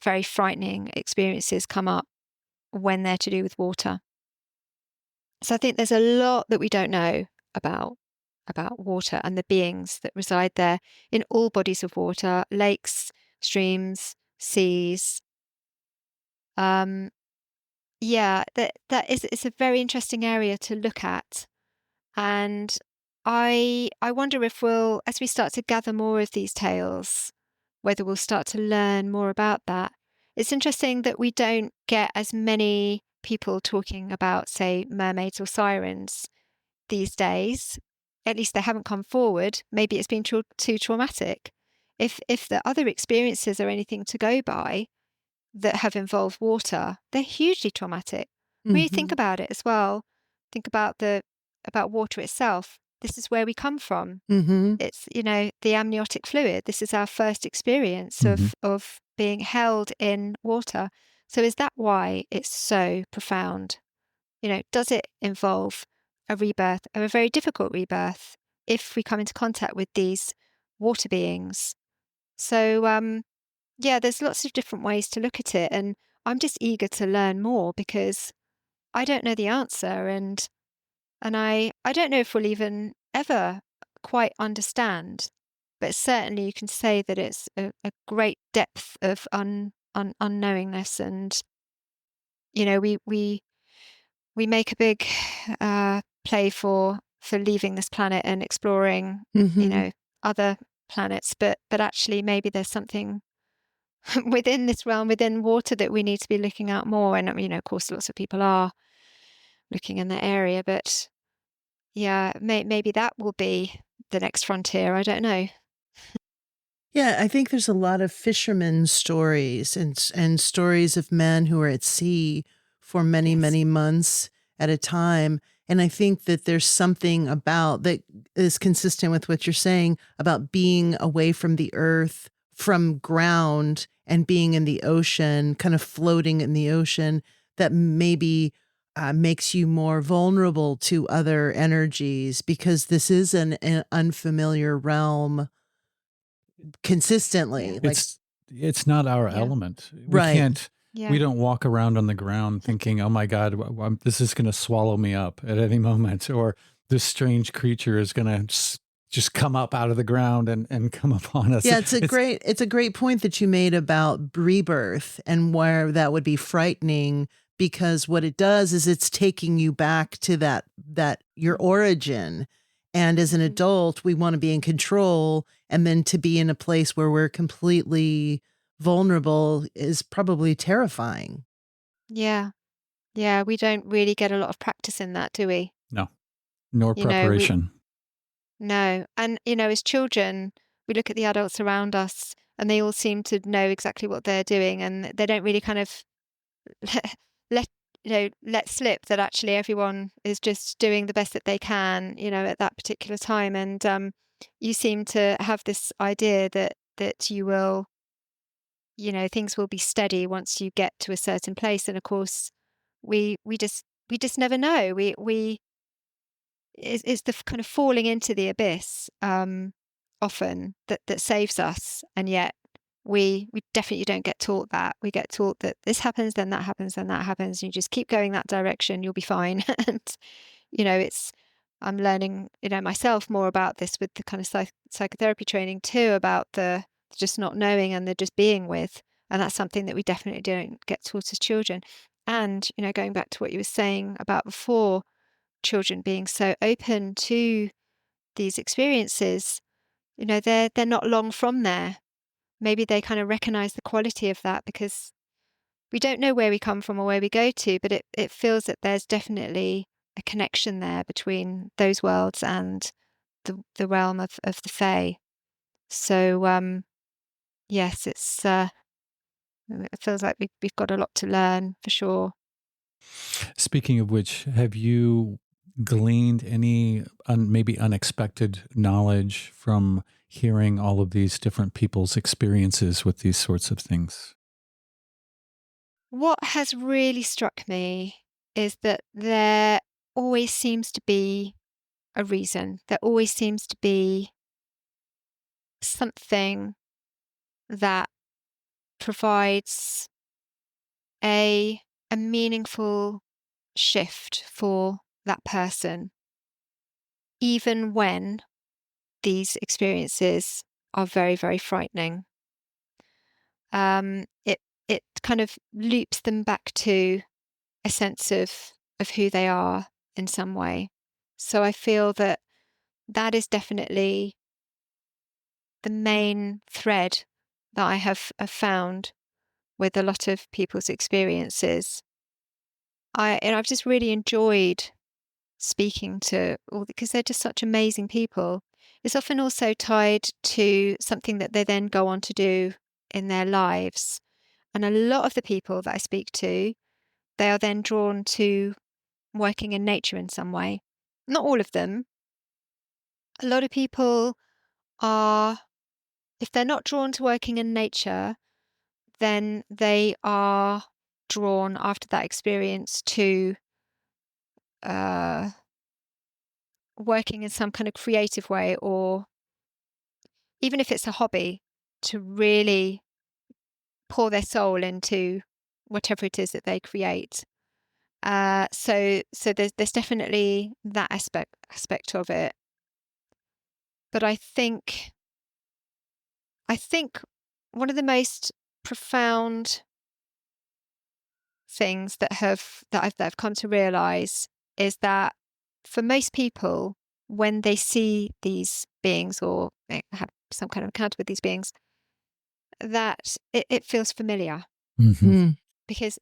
very frightening experiences come up when they're to do with water. So I think there's a lot that we don't know about water and the beings that reside there in all bodies of water, lakes, streams, seas. Um, yeah, that is, it's a very interesting area to look at. And I wonder if we'll, as we start to gather more of these tales, whether we'll start to learn more about that. It's interesting that we don't get as many people talking about, say, mermaids or sirens these days. At least they haven't come forward. Maybe it's been too traumatic. If the other experiences are anything to go by that have involved water, they're hugely traumatic. When you think Mhm. about it as well, think about about water itself. This is where we come from. Mhm. It's, the amniotic fluid. This is our first experience Mhm. of being held in water. So is that why it's so profound? Does it involve a rebirth, or a very difficult rebirth, if we come into contact with these water beings? So, yeah, there's lots of different ways to look at it. And I'm just eager to learn more because I don't know the answer. And I don't know if we'll even ever quite understand. But certainly you can say that it's a great depth of unknowingness. And, we make a big play for leaving this planet and exploring, Mhm. other planets, but actually maybe there's something within this realm, within water, that we need to be looking at more. And of course, lots of people are looking in that area, but yeah, maybe that will be the next frontier. I don't know. Yeah, I think there's a lot of fishermen stories, and stories of men who are at sea for many, Yes. many months at a time, And I think that there's something about that is consistent with what you're saying about being away from the earth, from ground, and being in the ocean, kind of floating in the ocean, that maybe makes you more vulnerable to other energies because this is an unfamiliar realm Yeah. consistently. Like, It's not our Yeah. element. right. We Yeah. don't walk around on the ground thinking, "Oh my God, this is going to swallow me up at any moment," or this strange creature is going to just come up out of the ground and come upon us. Yeah, It's it's a great point that you made about rebirth and where that would be frightening because what it does is it's taking you back to that your Mm. origin. And as an Mhm. adult, we want to be in control, and then to be in a place where we're completely vulnerable is probably terrifying. Yeah. Yeah. We don't really get a lot of practice in that, do we? no, nor You know, we preparation. no. And, as children, we look at the adults around us and they all seem to know exactly what they're doing and they don't really kind of let let slip that actually everyone is just doing the best that they can, at that particular time. And you seem to have this idea that you will, things will be steady once you get to a certain place. And of course, we just never know. We it's the kind of falling into the abyss often that saves us, and yet we definitely don't get taught that. We get taught that this happens, then that happens, then that happens. And you just keep going that direction, you'll be fine. And it's I'm learning myself more about this with the kind of psychotherapy training too, about the just not knowing and the just being with, and that's something that we definitely don't get taught as children. And going back to what you were saying about before, children being so open to these experiences, they're not long from there. Maybe they kind of recognize the quality of that because we don't know where we come from or where we go to, but it feels that there's definitely a connection there between those worlds and the realm of the Fae. So yes, it feels like we've got a lot to learn for sure. Speaking of which, have you gleaned any maybe unexpected knowledge from hearing all of these different people's experiences with these sorts of things? What has really struck me is that there always seems to be a reason. There always seems to be something that provides a a meaningful shift for that person, even when these experiences are very, very frightening. It kind of loops them back to a sense of who they are in some way. So I feel that that is definitely the main thread that I have found with a lot of people's experiences. I've just really enjoyed speaking to all because they're just such amazing people. It's often also tied to something that they then go on to do in their lives. And a lot of the people that I speak to, they are then drawn to working in nature in some way. Not all of them. A lot of people are, if they're not drawn to working in nature, then they are drawn after that experience to uh, working in some kind of creative way, or even if it's a hobby, to really pour their soul into whatever it is that they create. So there's definitely that aspect of it. But I think one of the most profound things that I've come to realize is that for most people, when they see these beings or they have some kind of encounter with these beings, that it feels familiar. Hmm. Mm. Because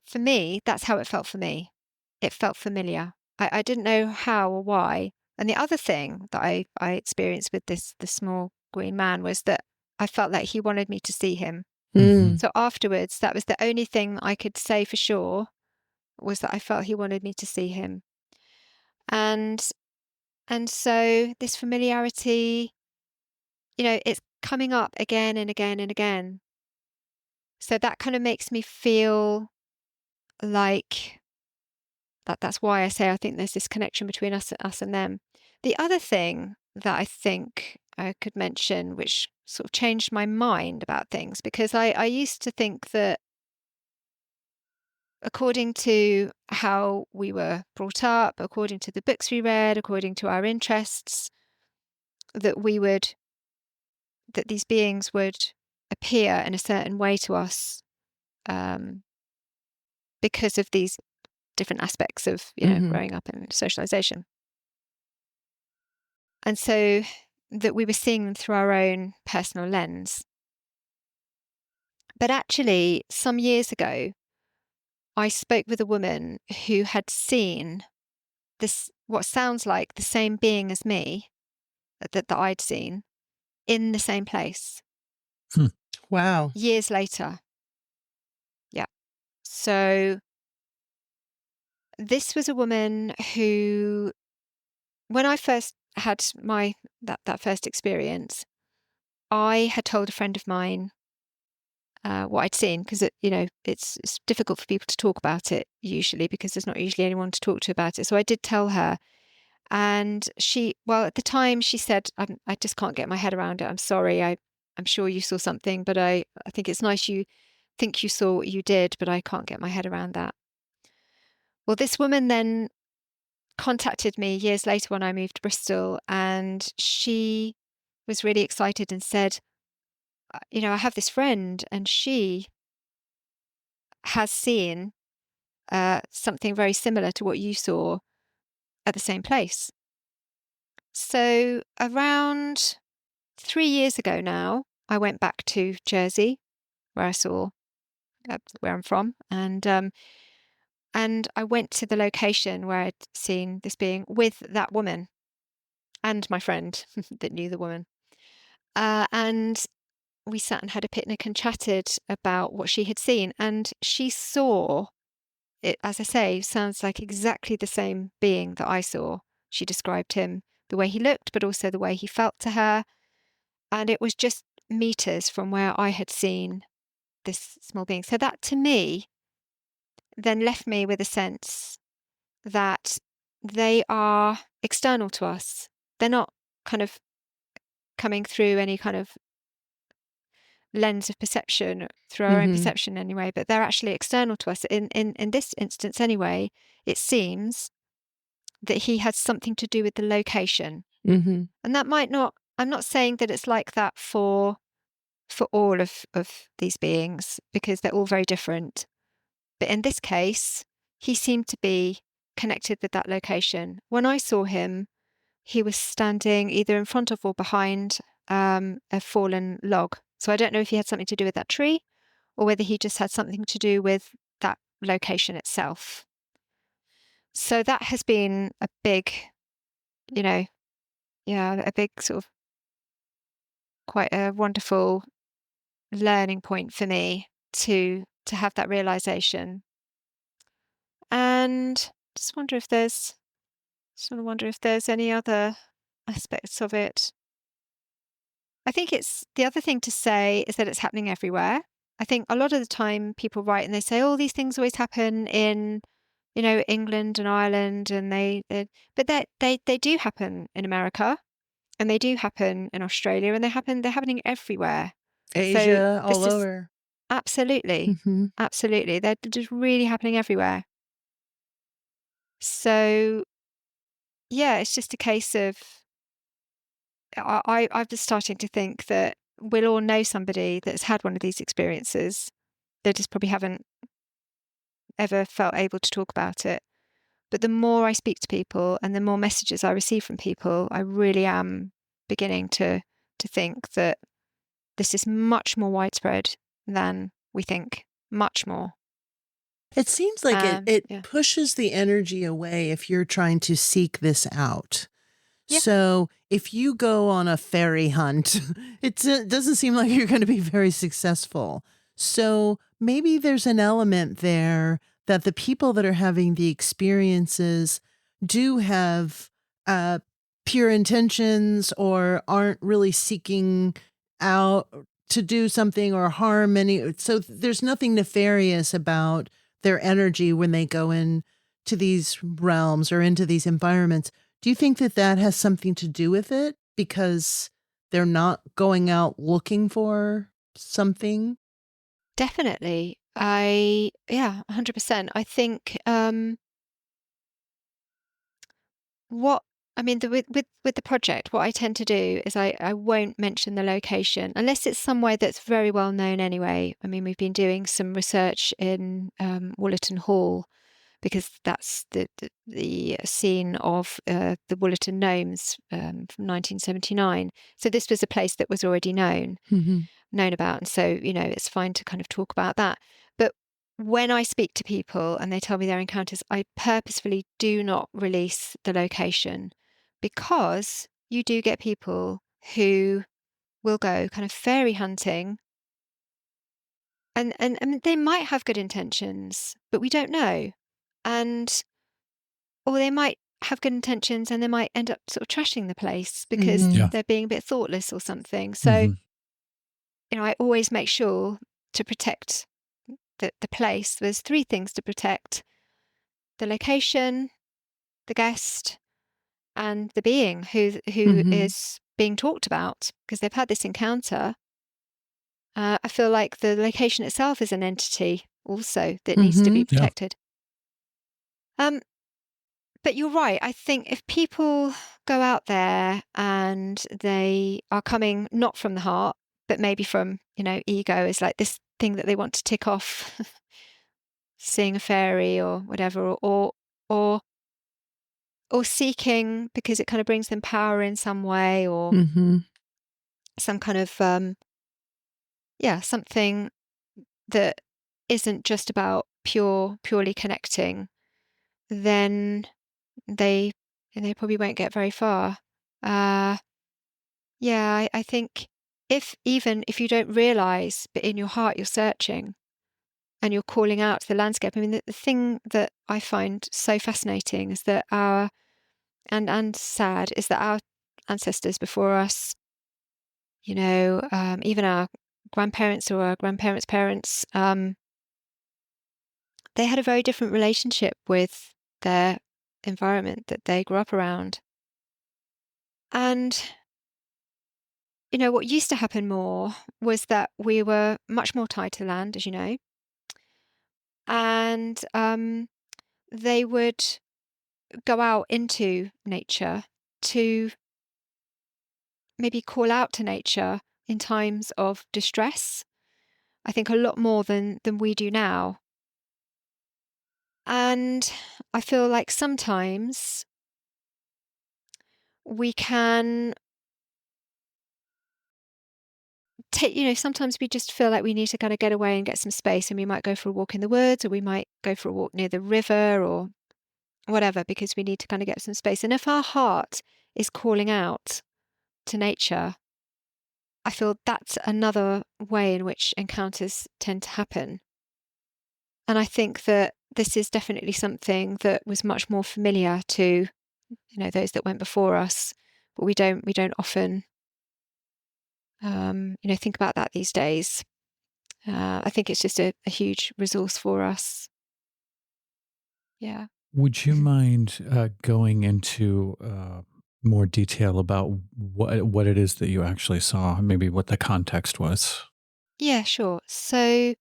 for me, that's how it felt for me. It felt familiar. I didn't know how or why. And the other thing that I experienced with the small green man was that I felt like he wanted me to see him. Hmm. Mm. So afterwards, that was the only thing I could say for sure, was that I felt he wanted me to see him. And so this familiarity, it's coming up again and again and again. So that kind of makes me feel like that's why I say I think there's this connection between us and them. The other thing that I think I could mention, which sort of changed my mind about things, because I used to think that according to how we were brought up, according to the books we read, according to our interests, that that these beings would appear in a certain way to us, um, because of these different aspects of Mhm. growing up and socialization. And so that we were seeing them through our own personal lens. But actually, some years ago, I spoke with a woman who had seen this, what sounds like the same being as me, that I'd seen in the same place Hmm. Wow. years later. Yeah. So this was a woman who, when I first had that first experience, I had told a friend of mine what I'd seen, because it's difficult for people to talk about it usually, because there's not usually anyone to talk to about it. So I did tell her, and well, at the time she said, I just can't get my head around it. I'm sorry. I'm sure you saw something, but I think it's nice you think you saw what you did, but I can't get my head around that. Well, this woman then contacted me years later when I moved to Bristol, and she was really excited and said, I have this friend, and she has seen something very similar to what you saw at the same place. So around 3 years ago now, I went back to Jersey, where I saw where I'm from, and I went to the location where I'd seen this being with that woman and my friend that knew the woman, and we sat and had a picnic and chatted about what she had seen, and she saw it, as I say, sounds like exactly the same being that I saw. She described him, the way he looked, but also the way he felt to her. And it was just meters from where I had seen this small being. So that to me then left me with a sense that they are external to us. They're not kind of coming through any kind of lens of perception, through our own Mhm. perception anyway, but they're actually external to us. In this instance anyway, it seems that he had something to do with the location. Mhm. And that might not, I'm not saying that it's like that for all of these beings, because they're all very different. But in this case, he seemed to be connected with that location. When I saw him, he was standing either in front of or behind a fallen log. So I don't know if he had something to do with that tree, or whether he just had something to do with that location itself. So that has been a big, you know, yeah, a big sort of quite a wonderful learning point for me to have that realization. And just want to wonder if there's any other aspects of it. I think it's the other thing to say is that it's happening everywhere. I think a lot of the time people write and they say, "Oh, these things always happen in, England and Ireland," and but they do happen in America, and they do happen in Australia, and they're happening everywhere. So Asia, all this is over. absolutely, Mhm. absolutely, they're just really happening everywhere. So yeah, it's just a case of I'm just starting to think that we'll all know somebody that's had one of these experiences. They just probably haven't ever felt able to talk about it. But the more I speak to people and the more messages I receive from people, I really am beginning to think that this is much more widespread than we think. Much more. It seems like it Yeah. pushes the energy away if you're trying to seek this out. Yeah. So, if you go on a fairy hunt, it doesn't seem like you're gonna be very successful. So, maybe there's an element there that the people that are having the experiences do have uh, pure intentions or aren't really seeking out to do something or harm any. So there's nothing nefarious about their energy when they go in to these realms or into these environments. Do you think that that has something to do with it because they're not going out looking for something? Definitely. 100%. I think, what I mean, with the project, what I tend to do is I won't mention the location unless it's somewhere that's very well known anyway. I mean, we've been doing some research in, Woollerton Hall, because that's the scene of, the Woollerton Gnomes, from 1979. So this was a place that was already Mhm. known about. And so, it's fine to kind of talk about that. But when I speak to people and they tell me their encounters, I purposefully do not release the location, because you do get people who will go kind of fairy hunting, and they might have good intentions, but we don't know. And or they might have good intentions and they might end up sort of trashing the place because Mhm. Yeah. they're being a bit thoughtless or something. So, Hmm. I always make sure to protect the place. There's three things to protect: the location, the guest, and the being who Mhm. is being talked about, because they've had this encounter. I feel like the location itself is an entity also that needs to be Mhm. Yeah. protected. Um, but you're right. I think if people go out there and they are coming not from the heart, but maybe from, ego, is like this thing that they want to tick off, seeing a fairy or whatever, or or seeking because it kind of brings them power in some way, or Mhm. some kind of, something that isn't just about purely connecting, then they they probably won't get very far. Uh, yeah, I think, even if you don't realize, but in your heart you're searching and you're calling out to the landscape. I mean, the thing that I find so fascinating is that and sad, is that our ancestors before us, even our grandparents or our grandparents' parents, they had a very different relationship with their environment that they grew up around. And, what used to happen more was that we were much more tied to land, as you know, and they would go out into nature to maybe call out to nature in times of distress. I think a lot more than we do now. And I feel like sometimes we can take, sometimes we just feel like we need to kind of get away and get some space, and we might go for a walk in the woods, or we might go for a walk near the river or whatever, because we need to kind of get some space. And if our heart is calling out to nature, I feel that's another way in which encounters tend to happen. And I think that this is definitely something that was much more familiar to, those that went before us, but we don't often, think about that these days. I think it's just a huge resource for us. Yeah. Would you mind going into more detail about what it is that you actually saw, maybe what the context was? Yeah, sure. So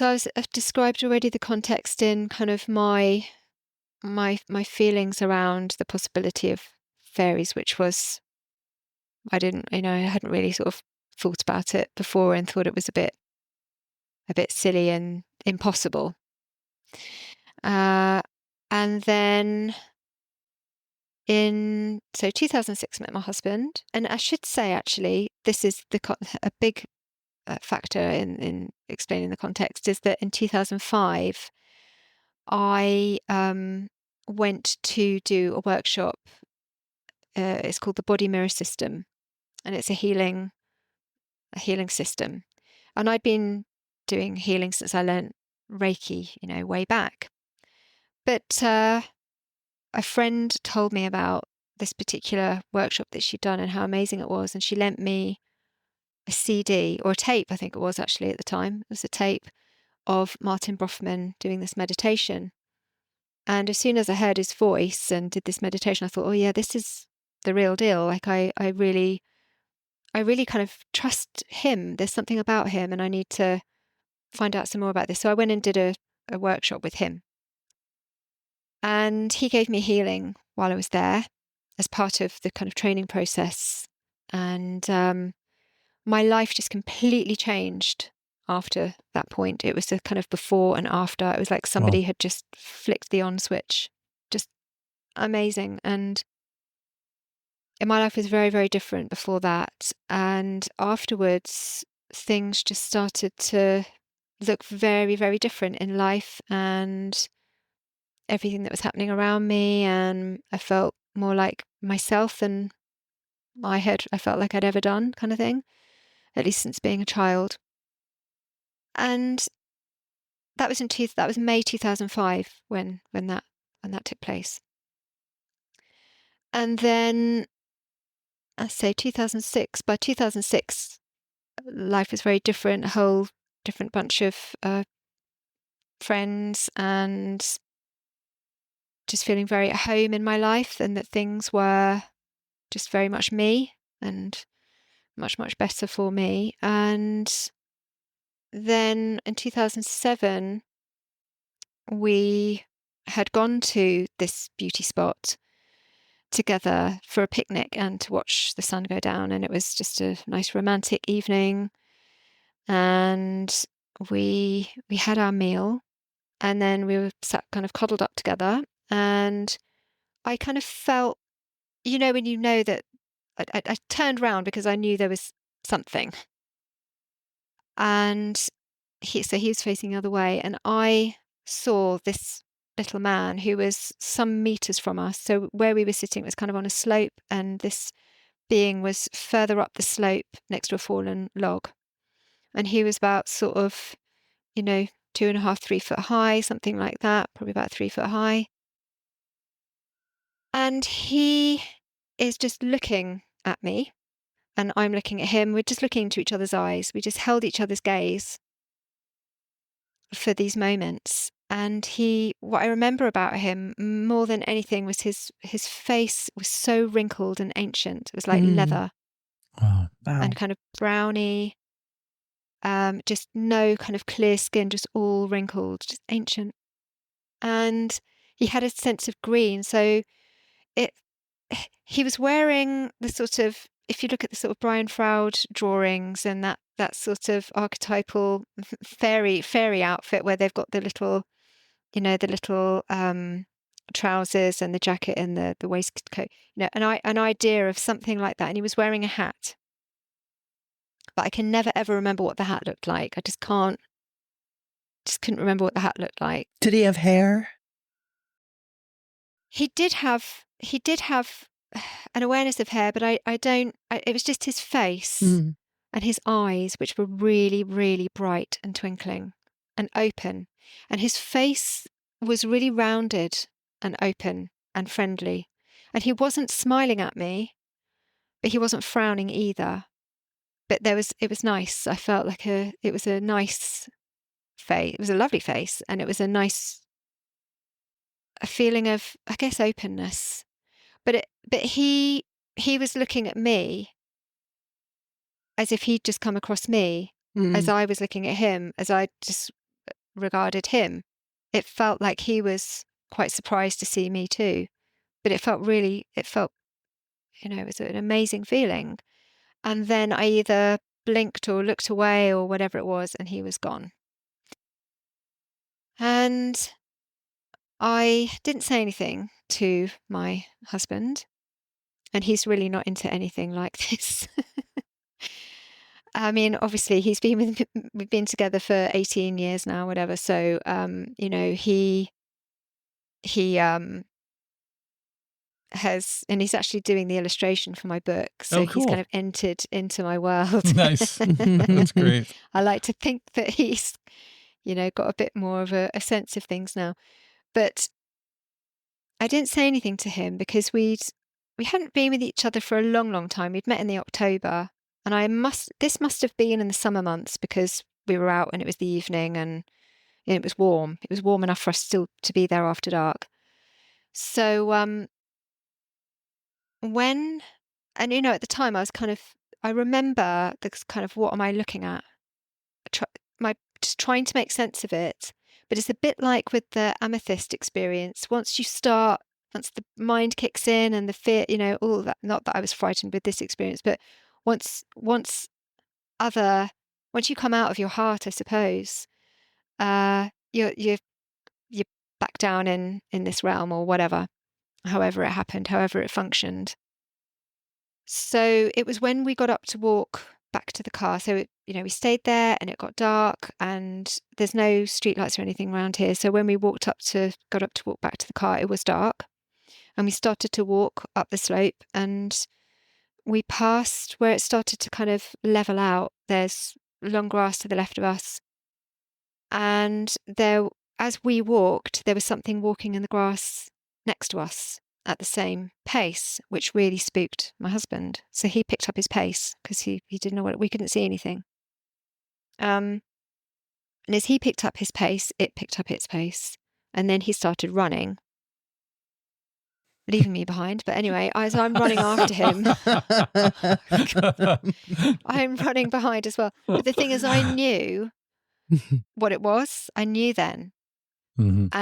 I've described already the context in kind of my feelings around the possibility of fairies, which was, I hadn't really sort of thought about it before and thought it was a bit silly and impossible. Uh, and then in 2006, met my husband, and I should say, actually, this is a big factor in explaining the context, is that in 2005 I went to do a workshop. It's called the Body Mirror System, and it's a healing system. And I'd been doing healing since I learnt Reiki, way back. But a friend told me about this particular workshop that she'd done and how amazing it was, and she lent me a CD, or a tape, I think it was actually at the time. It was a tape of Martin Brofman doing this meditation. And as soon as I heard his voice and did this meditation, I thought, oh yeah, this is the real deal. Like I really kind of trust him. There's something about him, and I need to find out some more about this. So I went and did a workshop with him. And he gave me healing while I was there as part of the kind of training process. And my life just completely changed after that point. It was a kind of before and after. It was like somebody had just flicked the on switch. Just amazing. And my life was very, very different before that. And afterwards, things just started to look very, very different in life and everything that was happening around me. And I felt more like myself than I felt like I'd ever done, kind of thing, at least since being a child. And that was that was May 2005 when that took place. And then I say 2006. By 2006, life was very different. A whole different bunch of friends, and just feeling very at home in my life, and that things were just very much me and much, much better for me. And then in 2007, we had gone to this beauty spot together for a picnic and to watch the sun go down. And it was just a nice romantic evening. And we had our meal, and then we were sat kind of cuddled up together. And I kind of felt, when you know that I turned around because I knew there was something. And he was facing the other way, and I saw this little man who was some meters from us. So where we were sitting was kind of on a slope, and this being was further up the slope next to a fallen log. And he was about sort of, 2.5, 3 foot high, something like that, probably about 3 foot high. And he is just looking at me, and I'm looking at him. We're just looking into each other's eyes. We just held each other's gaze for these moments. And what I remember about him more than anything was his face was so wrinkled and ancient. It was like leather. Wow. And kind of browny, just no kind of clear skin, just all wrinkled, just ancient. And he had a sense of green. So he was wearing the sort of, if you look at the sort of Brian Froud drawings and that sort of archetypal fairy outfit where they've got the little, trousers and the jacket and the waistcoat, an idea of something like that. And he was wearing a hat, but I can never ever remember what the hat looked like. I just couldn't remember what the hat looked like. Did he have hair? He did have an awareness of hair, but it was just his face and his eyes, which were really, really bright and twinkling and open. And his face was really rounded and open and friendly. And he wasn't smiling at me, but he wasn't frowning either. But it was nice. I felt like it was a nice face. It was a lovely face, and it was a feeling of, I guess, openness. But he was looking at me as if he'd just come across me, as I was looking at him, as I just regarded him. It felt like he was quite surprised to see me too. But it felt, it was an amazing feeling. And then I either blinked or looked away or whatever it was, and he was gone. And I didn't say anything to my husband, and he's really not into anything like this. I mean, obviously, we've been together for 18 years now, whatever. So, he he's actually doing the illustration for my book. So Oh, cool. He's kind of entered into my world. Nice. That's great. I like to think that he's, got a bit more of a sense of things now. But I didn't say anything to him because we hadn't been with each other for a long, long time. We'd met in the October, and this must have been in the summer months because we were out and it was the evening and it was warm. It was warm enough for us still to be there after dark. So when and at the time I remember the kind of what am I looking at? Try, my just trying to make sense of it. But it's a bit like with the amethyst experience. Once the mind kicks in and the fear, all that. Not that I was frightened with this experience, but once once other once you come out of your heart, I suppose, you're back down in this realm or whatever, however it happened, however it functioned. So it was when we got up to walk back to the car. So, we stayed there and it got dark and there's no streetlights or anything around here. So when we got up to walk back to the car, it was dark and we started to walk up the slope and we passed where it started to kind of level out. There's long grass to the left of us. And as we walked, there was something walking in the grass next to us at the same pace, which really spooked my husband. So he picked up his pace because he didn't know we couldn't see anything. And as he picked up his pace, it picked up its pace. And then he started running, leaving me behind. But anyway, as I'm running after him, I'm running behind as well. But the thing is, I knew what it was. I knew then. Mhm.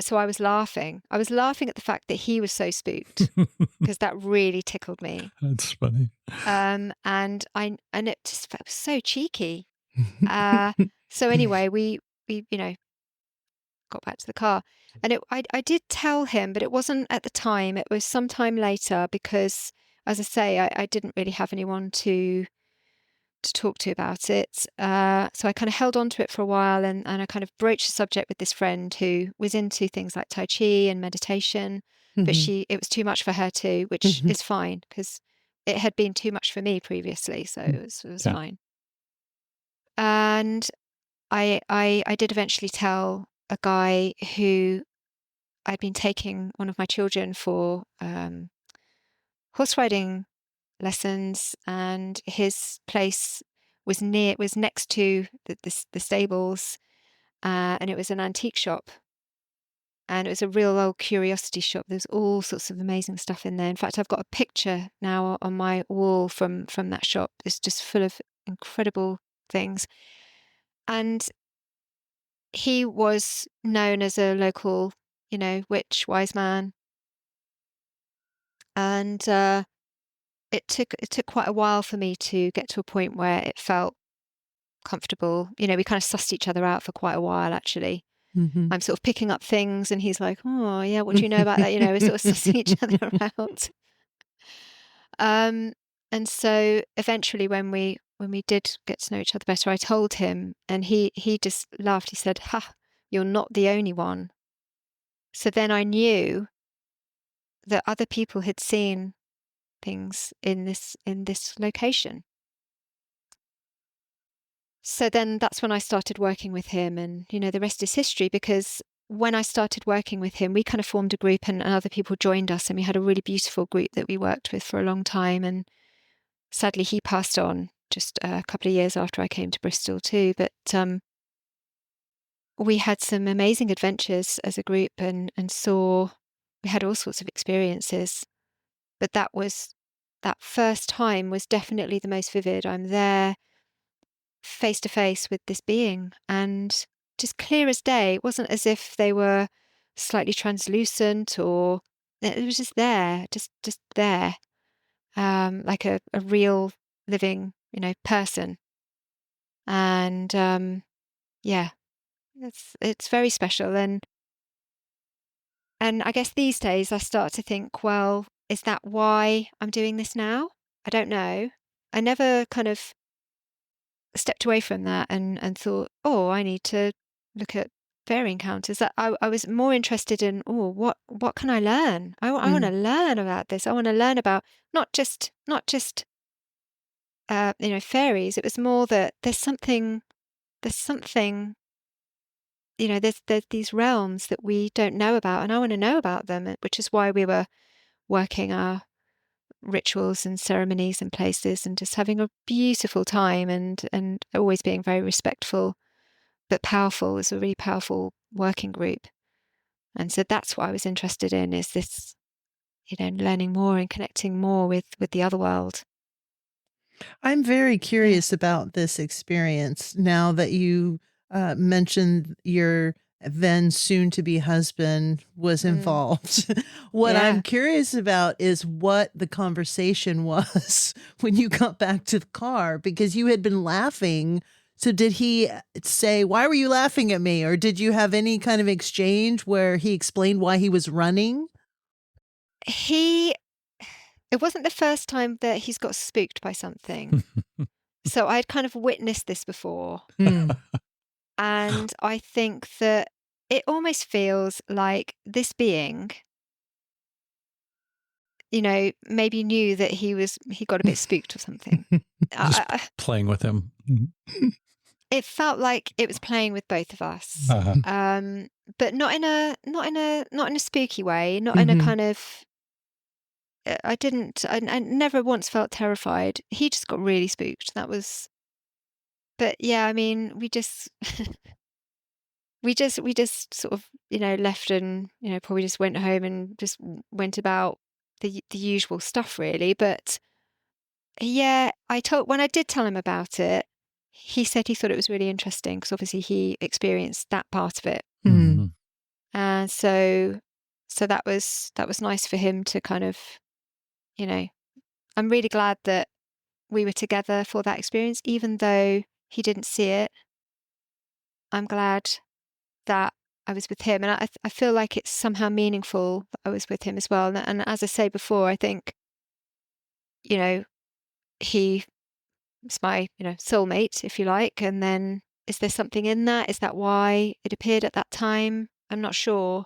So I was laughing. I was laughing at the fact that he was so spooked because that really tickled me. That's funny. And it just felt so cheeky. So anyway, we got back to the car, and I did tell him, but it wasn't at the time. It was sometime later because, as I say, I didn't really have anyone to talk to about it. So I kind of held on to it for a while and I kind of broached the subject with this friend who was into things like Tai Chi and meditation, but Mhm. it was too much for her too, which Mhm. is fine because it had been too much for me previously. So it was Yeah. fine. And I did eventually tell a guy who I'd been taking one of my children for horse riding lessons, and his place was next to the stables, and it was an antique shop, and it was a real old curiosity shop. There's all sorts of amazing stuff in there. In fact, I've got a picture now on my wall from that shop. It's just full of incredible things. And he was known as a local, witch, wise man, and it took quite a while for me to get to a point where it felt comfortable. We kind of sussed each other out for quite a while, actually. Mhm. I'm sort of picking up things and he's like, "Oh, yeah, what do you know about that?" We're sort of sussing each other out. Um, and so eventually when we did get to know each other better, I told him and he just laughed. He said, "Ha, you're not the only one." So then I knew that other people had seen things in this location. So then that's when I started working with him, and the rest is history, because when I started working with him, we kind of formed a group and other people joined us, and we had a really beautiful group that we worked with for a long time. And sadly, he passed on just a couple of years after I came to Bristol too. But we had some amazing adventures as a group and we had all sorts of experiences. But that first time was definitely the most vivid. I'm there face to face with this being and just clear as day. It wasn't as if they were slightly translucent, or it was just there, just there, like a real living, person. And yeah, it's very special. And I guess these days I start to think, well, is that why I'm doing this now? I don't know. I never kind of stepped away from that and thought, oh, I need to look at fairy encounters. That I was more interested in, oh, what can I learn? I want to Mm. learn about this. I want to learn about not just fairies. It was more that there's something there's these realms that we don't know about, and I want to know about them, which is why we were working our rituals and ceremonies and places and just having a beautiful time and always being very respectful but powerful. It was a really powerful working group. And so that's what I was interested in, is this, learning more and connecting more with the other world. I'm very Yeah. curious about this experience now that you mentioned your then soon to be husband was Mm. involved. What I'm Yeah. curious about is what the conversation was when you got back to the car, because you had been laughing. So did he say, "Why were you laughing at me?" Or did you have any kind of exchange where he explained why he was running? He It wasn't the first time that he's got spooked by something. So I'd kind of witnessed this before. Mm. And I think that it almost feels like this being, maybe knew that he got a bit spooked or something. Just I, playing with him. it felt like it was playing with both of us. Uh-huh. But not in a spooky way, not in a Mhm. kind of I never once felt terrified. He just got really spooked. But yeah, I mean, we just sort of, left and, probably just went home and just went about the usual stuff really. But yeah, when I did tell him about it, he said he thought it was really interesting because obviously he experienced that part of it. Mm. Mhm. And so that was nice for him to kind of, you know, I'm really glad that we were together for that experience, even though he didn't see it. I'm glad that I was with him, and I feel like it's somehow meaningful that I was with him as well. And as I say before, I think, you know he was my, soulmate, if you like. And then is there something in that? Is that why it appeared at that time? I'm not sure,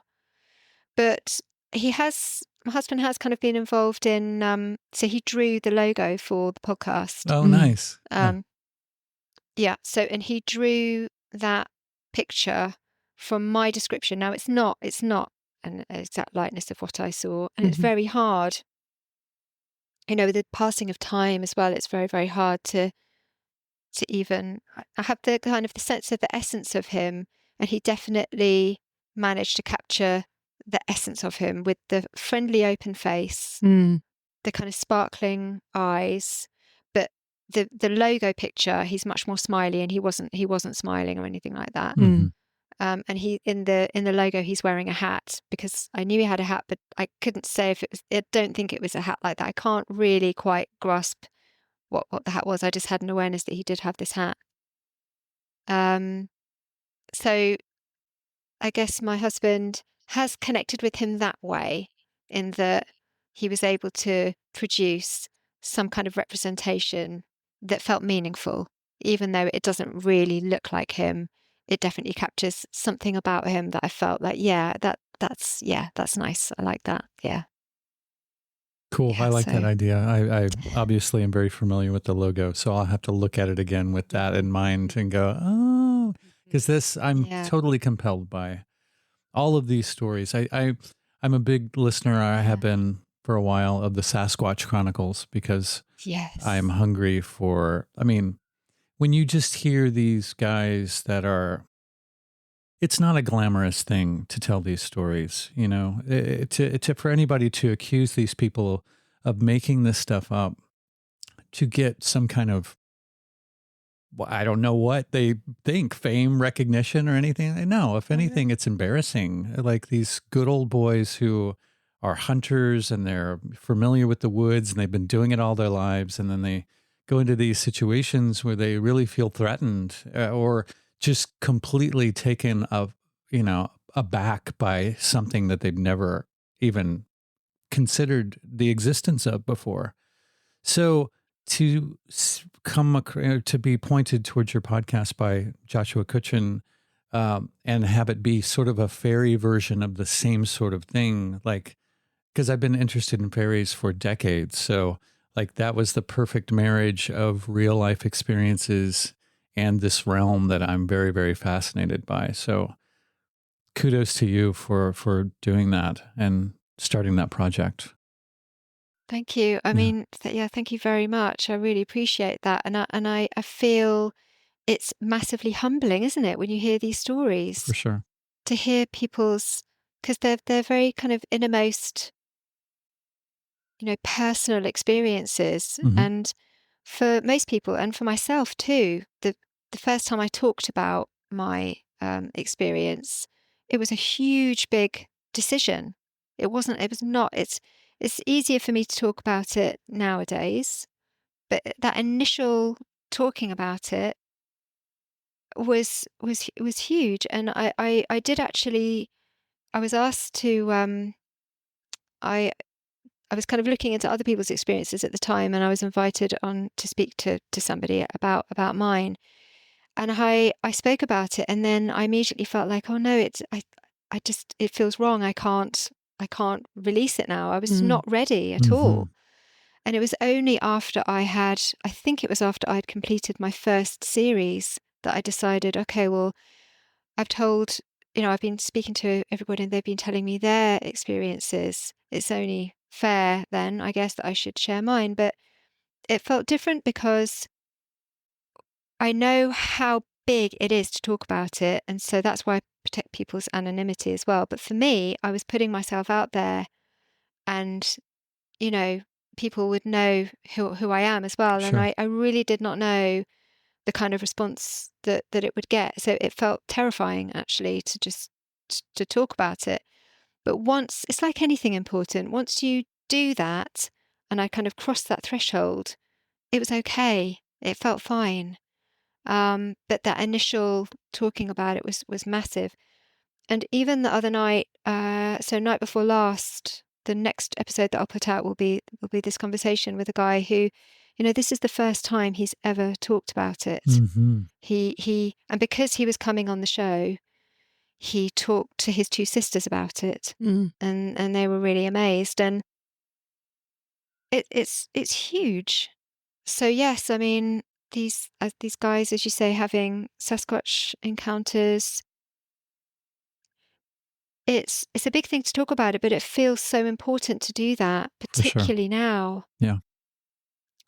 but my husband has kind of been involved in. So he drew the logo for the podcast. Oh, Mm. nice. Yeah. Um, Yeah, and he drew that picture from my description. Now it's not an exact likeness of what I saw, and it's Mhm. very hard. With the passing of time as well, it's very, very hard to even. I have the kind of the sense of the essence of him, and he definitely managed to capture the essence of him with the friendly, open face, Mm. the kind of sparkling eyes. But the logo picture, he's much more smiley, and he wasn't smiling or anything like that. Mm. Mhm. And he in the logo, he's wearing a hat, because I knew he had a hat, but I couldn't say if it was. I don't think it was a hat like that. I can't really quite grasp what the hat was. I just had an awareness that he did have this hat. Um, so I guess my husband has connected with him that way, in that he was able to produce some kind of representation that felt meaningful, even though it doesn't really look like him. It definitely captures something about him that I felt like, yeah, that's nice. I like that. Yeah. Cool. I Yeah. like that So idea. I obviously am very familiar with the logo, so I'll have to look at it again with that in mind and go, oh, because I'm yeah. totally compelled by all of these stories. I'm a big listener. I have Yeah. been for a while, of the Sasquatch Chronicles, because I'm Yes. hungry for. I mean, when you just hear these guys that are, it's not a glamorous thing to tell these stories, for anybody to accuse these people of making this stuff up to get some kind of, well, I don't know what they think, fame, recognition, or anything. No, if anything, it's embarrassing. Like these good old boys who are hunters and they're familiar with the woods and they've been doing it all their lives. And then they go into these situations where they really feel threatened, or just completely taken aback by something that they've never even considered the existence of before. So to to be pointed towards your podcast by Joshua Cutchin, and have it be sort of a fairy version of the same sort of thing, like, because I've been interested in fairies for decades. So like that was the perfect marriage of real life experiences and this realm that I'm very, very fascinated by. So kudos to you for doing that and starting that project. Thank you. I Yeah, mean, yeah, thank you very much. I really appreciate that, and I feel it's massively humbling, isn't it, when you hear these for stories, sure. to hear people's, because they're very kind of innermost, personal experiences. Hmm. And for most people, and for myself too, the first time I talked about my experience, it was a huge, big decision. It wasn't. It was not. It's easier for me to talk about it nowadays, but that initial talking about it was huge. And I did actually. I was asked to. I I was kind of looking into other people's experiences at the time, and I was invited on to speak to somebody about mine. And I spoke about it, and then I immediately felt like, oh no, I just it feels wrong. I can't release it now. I was Mm. not ready at Hmm. all. And it was only after I think it was after I'd completed my first series that I decided, okay, well, I've told, I've been speaking to everybody and they've been telling me their experiences. It's only fair then, I guess, that I should share mine. But it felt different because I know how big it is to talk about it. And so that's why I protect people's anonymity as well. But for me, I was putting myself out there, and, you know, people would know who I am as well. And Sure. I really did not know the kind of response that it would get. So it felt terrifying actually to just to talk about it. But once, it's like anything important, once you do that, and I kind of crossed that threshold, it was okay. It felt fine. But that initial talking about it was massive. And even the other night, so night before last, the next episode that I'll put out will be this conversation with a guy who, this is the first time he's ever talked about it. Hmm. And because he was coming on the show, he talked to his two sisters about it, Mm. and they were really amazed. And it's huge. So yes, I mean, these guys, as you say, having Sasquatch encounters, it's a big thing to talk about it, but it feels so important to do that, For sure. particularly now, Yeah,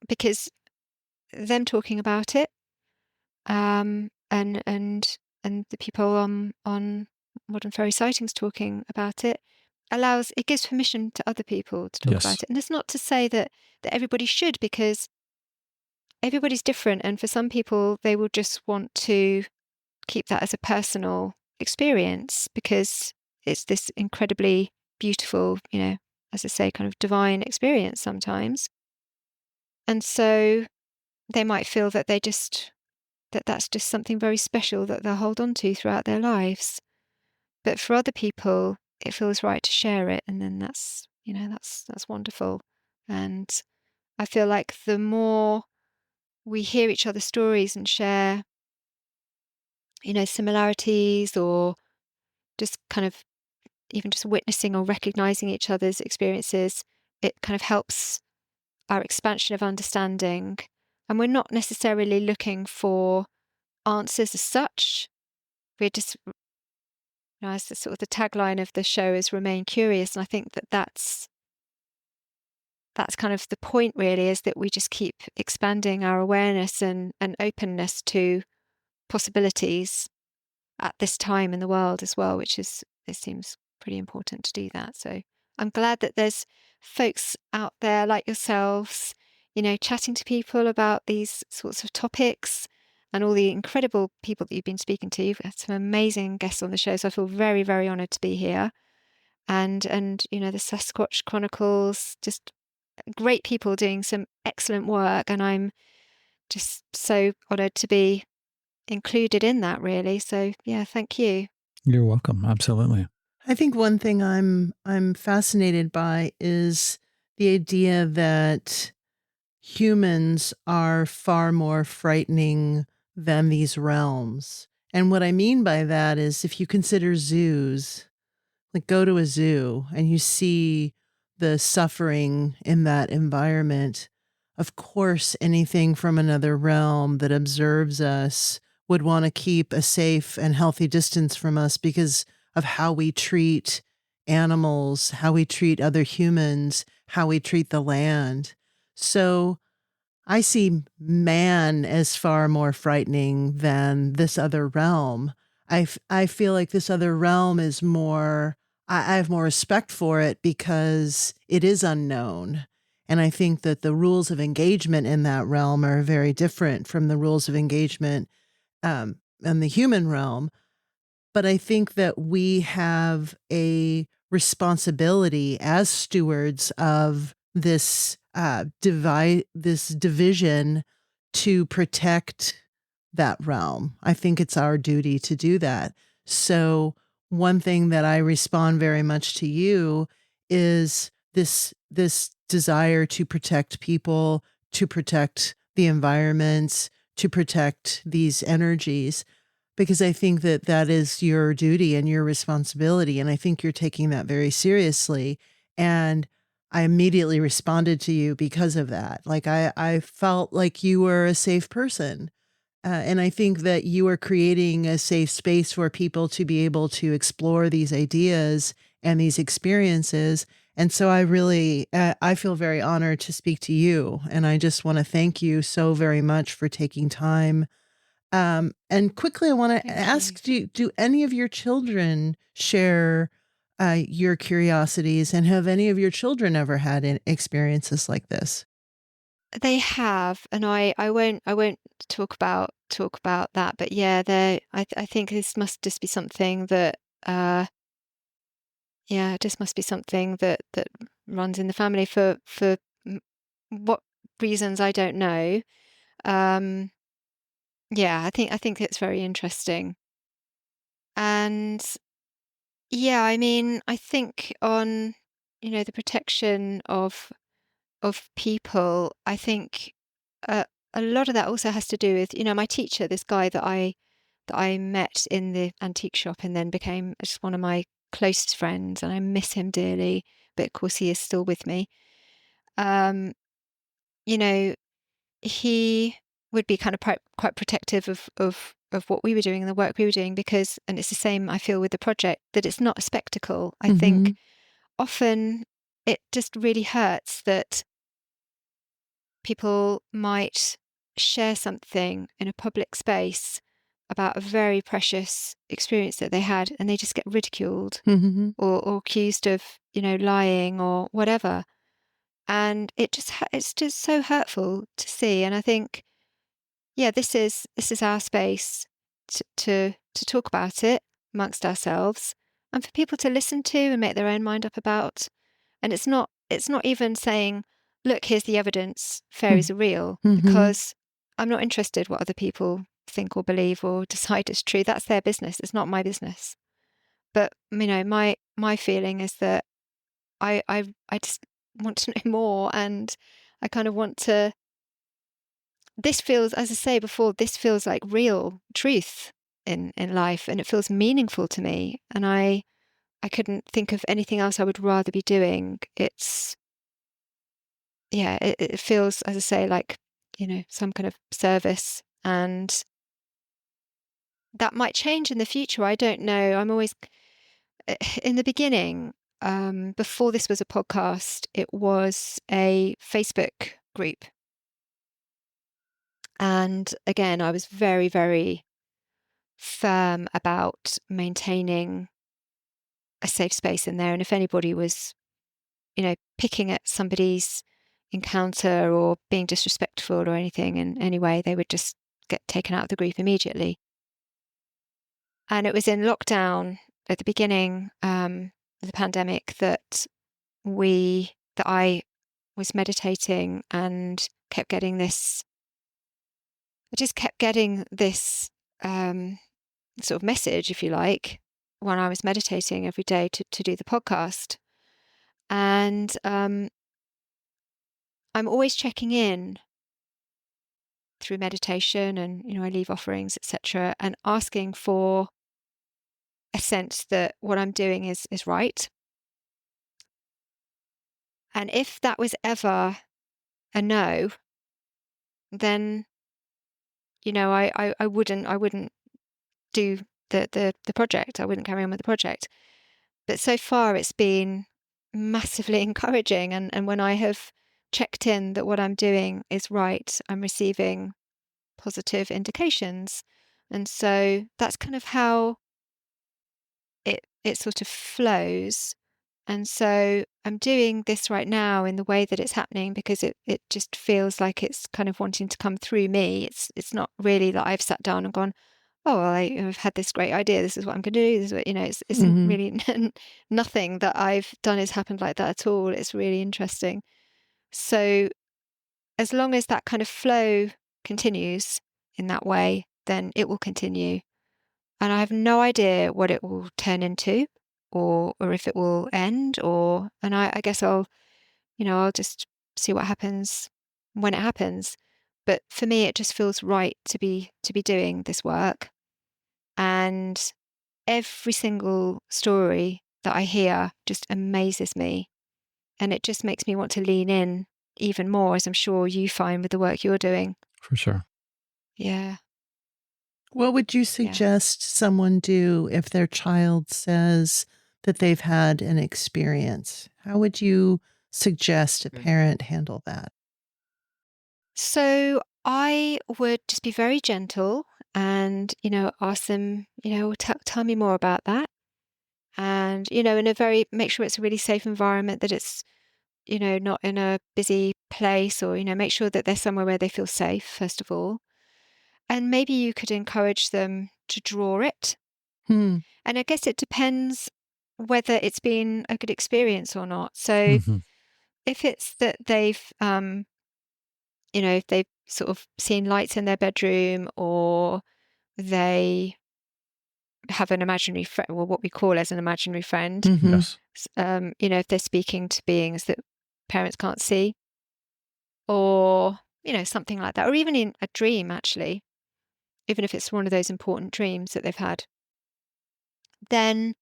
because them talking about it, and the people on Modern Fairy Sightings talking about it, it gives permission to other people to talk yes, about it. And it's not to say that everybody should, because everybody's different, and for some people, they will just want to keep that as a personal experience because it's this incredibly beautiful, as I say, kind of divine experience sometimes. And so they might feel that that's just something very special that they'll hold on to throughout their lives. But for other people, it feels right to share it, and then that's wonderful. And I feel like the more we hear each other's stories and share, similarities, or just kind of even just witnessing or recognizing each other's experiences, it kind of helps our expansion of understanding. And we're not necessarily looking for answers as such. We're just, as the sort of the tagline of the show is "Remain curious," and I think that's kind of the point. Really, is that we just keep expanding our awareness and openness to possibilities at this time in the world as well, which is, it seems pretty important to do that. So I'm glad that there's folks out there like yourselves, chatting to people about these sorts of topics, and all the incredible people that you've been speaking to. You've had some amazing guests on the show, so I feel very, very honoured to be here. And the Sasquatch Chronicles, just great people doing some excellent work, and I'm just so honoured to be included in that, really. So yeah, thank you. you're welcome. Absolutely. I think one thing I'm fascinated by is the idea that humans are far more frightening than these realms. And what I mean by that is if you consider zoos, like go to a zoo and you see the suffering in that environment, of course, anything from another realm that observes us would want to keep a safe and healthy distance from us because of how we treat animals, how we treat other humans, how we treat the land. So I see man as far more frightening than this other realm. I feel like this other realm is more, I have more respect for it because it is unknown. And I think that the rules of engagement in that realm are very different from the rules of engagement in the human realm. But I think that we have a responsibility as stewards of this division to protect that realm. I think it's our duty to do that. So one thing that I respond very much to you is this desire to protect people, to protect the environments, to protect these energies because I think that that is your duty and your responsibility, and I think you're taking that very seriously, and I immediately responded to you because of that. Like, I felt like you were a safe person, and I think that you are creating a safe space for people to be able to explore these ideas and these experiences, and so I really I feel very honored to speak to you, and I just wanna thank you so very much for taking time and quickly, I want to Thank you. ask, do any of your children share your curiosities, and have any of your children ever had experiences like this? They have, and I won't talk about that, but yeah, I think this must just be something that, yeah, it just must be something that runs in the family for m what reasons I don't know. Um, yeah, I think it's very interesting. And yeah, I mean, I think on, the protection of people, I think uh, a lot of that also has to do with, my teacher, this guy that I met in the antique shop and then became just one of my closest friends, and I miss him dearly, but of course he is still with me. Um, you know, he would be kind of quite protective of what we were doing and the work we were doing because, and it's the same I feel with the project, that it's not a spectacle. I think Mhm. often it just really hurts that people might share something in a public space about a very precious experience that they had and they just get ridiculed Mhm. or accused of, lying or whatever. And it's just so hurtful to see. And I think, yeah, this is our space to talk about it amongst ourselves and for people to listen to and make their own mind up about. And it's not even saying, look, here's the evidence, fairies Mm. are real, Mhm. because I'm not interested what other people think or believe or decide is true. That's their business. It's not my business. But my feeling is that I just want to know more, and I kind of want to. This feels, as I say before, this feels like real truth in life, and it feels meaningful to me. And I couldn't think of anything else I would rather be doing. It's Yeah, it feels, as I say, like, some kind of service, and that might change in the future. I don't know. I'm always in the beginning, before this was a podcast, it was a Facebook group. And again, I was very, very firm about maintaining a safe space in there. And if anybody was, picking at somebody's encounter or being disrespectful or anything in any way, they would just get taken out of the group immediately. And it was in lockdown at the beginning of the pandemic that I was meditating and kept getting this. I just kept getting this sort of message, if you like, when I was meditating every day to do the podcast. And I'm always checking in through meditation, and I leave offerings, etc., and asking for a sense that what I'm doing is right. And if that was ever a no, then I wouldn't do the project. I wouldn't carry on with the project. But so far it's been massively encouraging, and when I have checked in that what I'm doing is right, I'm receiving positive indications. And so that's kind of how it sort of flows. And so I'm doing this right now in the way that it's happening because it just feels like it's kind of wanting to come through me. It's not really that I've sat down and gone, oh, well, I've had this great idea. This is what I'm going to do. This is what, it's Mhm. really nothing that I've done has happened like that at all. It's really interesting. So as long as that kind of flow continues in that way, then it will continue. And I have no idea what it will turn into or if it will end and I guess I'll just see what happens when it happens. But for me it just feels right to be doing this work. And every single story that I hear just amazes me. And it just makes me want to lean in even more, as I'm sure you find with the work you're doing. For sure. Yeah, What would you yeah. suggest someone do if their child says that they've had an experience? How would you suggest a parent handle that? So I would just be very gentle and, ask them, tell me more about that. And, make sure it's a really safe environment, that it's, not in a busy place or, make sure that they're somewhere where they feel safe, first of all. And maybe you could encourage them to draw it. Hmm. And I guess it depends whether it's been a good experience or not. So Hmm. if it's that if they've sort of seen lights in their bedroom, or they have an imaginary friend, or what we call as an imaginary friend, Mhm. Yes. if they're speaking to beings that parents can't see, or, something like that, or even in a dream, actually, even if it's one of those important dreams that they've had, then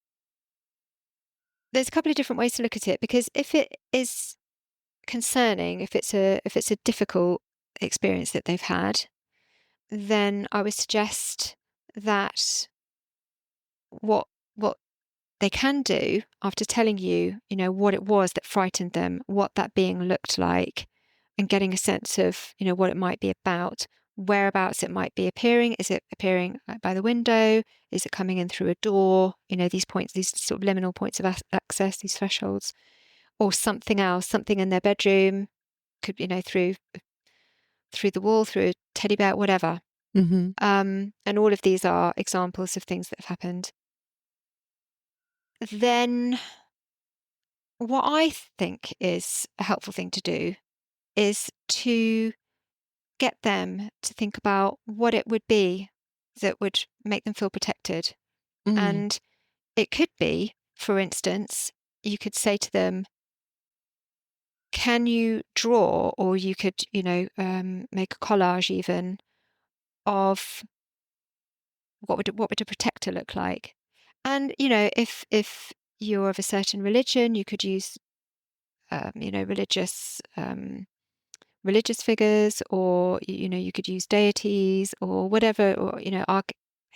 there's a couple of different ways to look at it. Because if it is concerning, if it's a difficult experience that they've had, then I would suggest that what they can do after telling you, what it was that frightened them, what that being looked like, and getting a sense of, what it might be about, whereabouts it might be appearing. Is it appearing by the window? Is it coming in through a door? These points, these sort of liminal points of access, these thresholds, or something else, something in their bedroom, could, through the wall, through a teddy bear, whatever. Mhm. And all of these are examples of things that have happened. Then what I think is a helpful thing to do is to get them to think about what it would be that would make them feel protected. Mm. And it could be, for instance, you could say to them, can you draw, or you could, make a collage even of what would a protector look like? And, if you're of a certain religion, you could use, religious figures, or you could use deities or whatever, or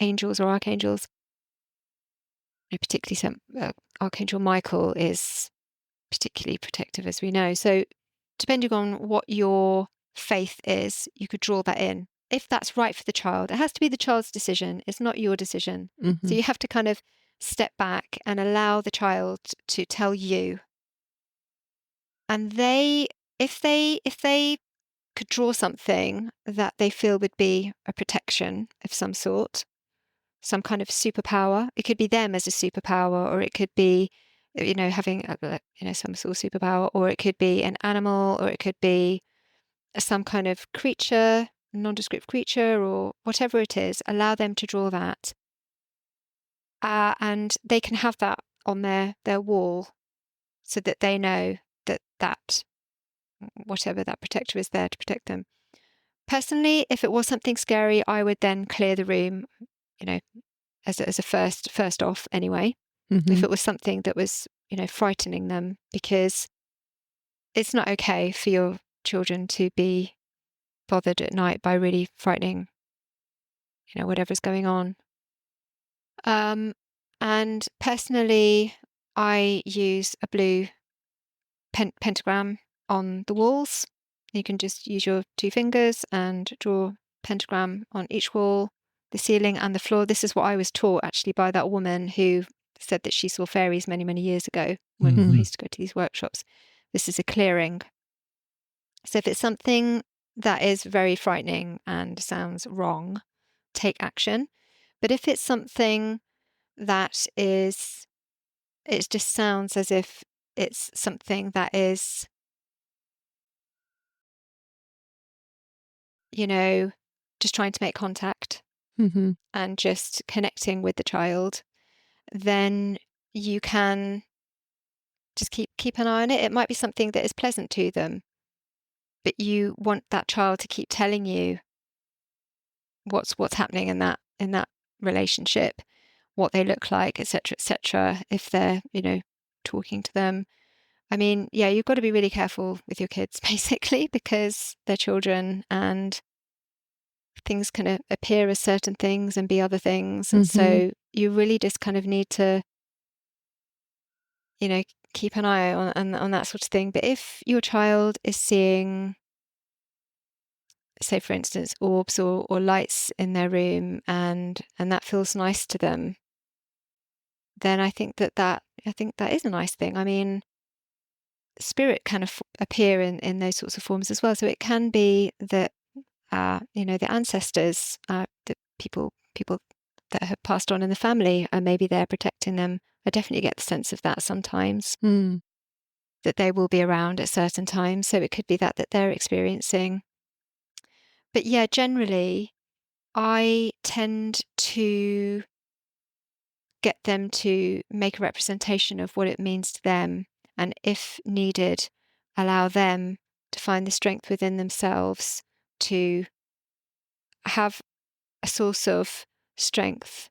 angels or archangels. Particularly Archangel Michael is particularly protective, as we know. So depending on what your faith is, you could draw that in if that's right for the child. It has to be the child's decision. It's not your decision. So Mhm. you have to kind of step back and allow the child to tell you. And if they could draw something that they feel would be a protection of some sort, some kind of superpower. It could be them as a superpower, or it could be, having some sort of superpower, or it could be an animal, or it could be some kind of creature, nondescript creature, or whatever it is. Allow them to draw that, and they can have that on their wall, so that they know that whatever that protector is there to protect them. Personally, if it was something scary, I would then clear the room, you know, as a first off anyway. If Mhm. it was something that was, frightening them, because it's not okay for your children to be bothered at night by really frightening, whatever's going on. And personally, I use a blue pentagram on the walls. You can just use your 2 fingers and draw pentagram on each wall, the ceiling and the floor. This is what I was taught actually by that woman who said that she saw fairies many, many years ago when I Mhm. used to go to these workshops. This is a clearing. So if it's something that is very frightening and sounds wrong, take action. But if it's something that is, it just sounds as if it's something that is, you know, just trying to make contact Mhm. and just connecting with the child, then you can just keep an eye on it. It might be something that is pleasant to them, but you want that child to keep telling you what's happening in that relationship, what they look like, etc., etc. If they're, talking to them. I mean, yeah, you've got to be really careful with your kids, basically, because they're children and things can appear as certain things and be other things. And Mhm. so you really just kind of need to, you know, keep an eye on that sort of thing. But if your child is seeing, say, for instance, orbs or lights in their room and that feels nice to them, then I think that is a nice thing. I mean, spirit kind of appear in those sorts of forms as well. So it can be that the ancestors, the people that have passed on in the family, and maybe they're protecting them. I definitely get the sense of that sometimes, Mm. that they will be around at certain times. So it could be that they're experiencing. But yeah, generally, I tend to get them to make a representation of what it means to them, and if needed, allow them to find the strength within themselves to have a source of strength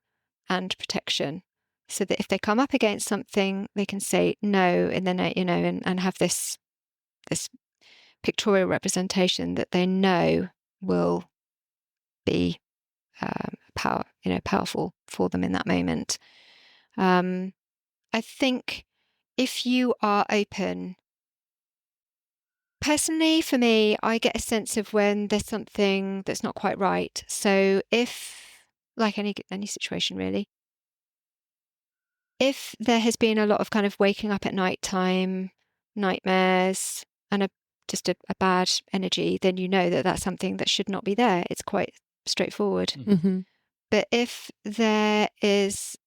and protection, so that if they come up against something, they can say no, and then and have this pictorial representation that they know will be powerful for them in that moment. Um, I think if you are open, personally, for me, I get a sense of when there's something that's not quite right. So if, like any situation really, if there has been a lot of kind of waking up at night time, nightmares, and just a bad energy, then you know that that's something that should not be there. It's quite straightforward. Mhm. But if there's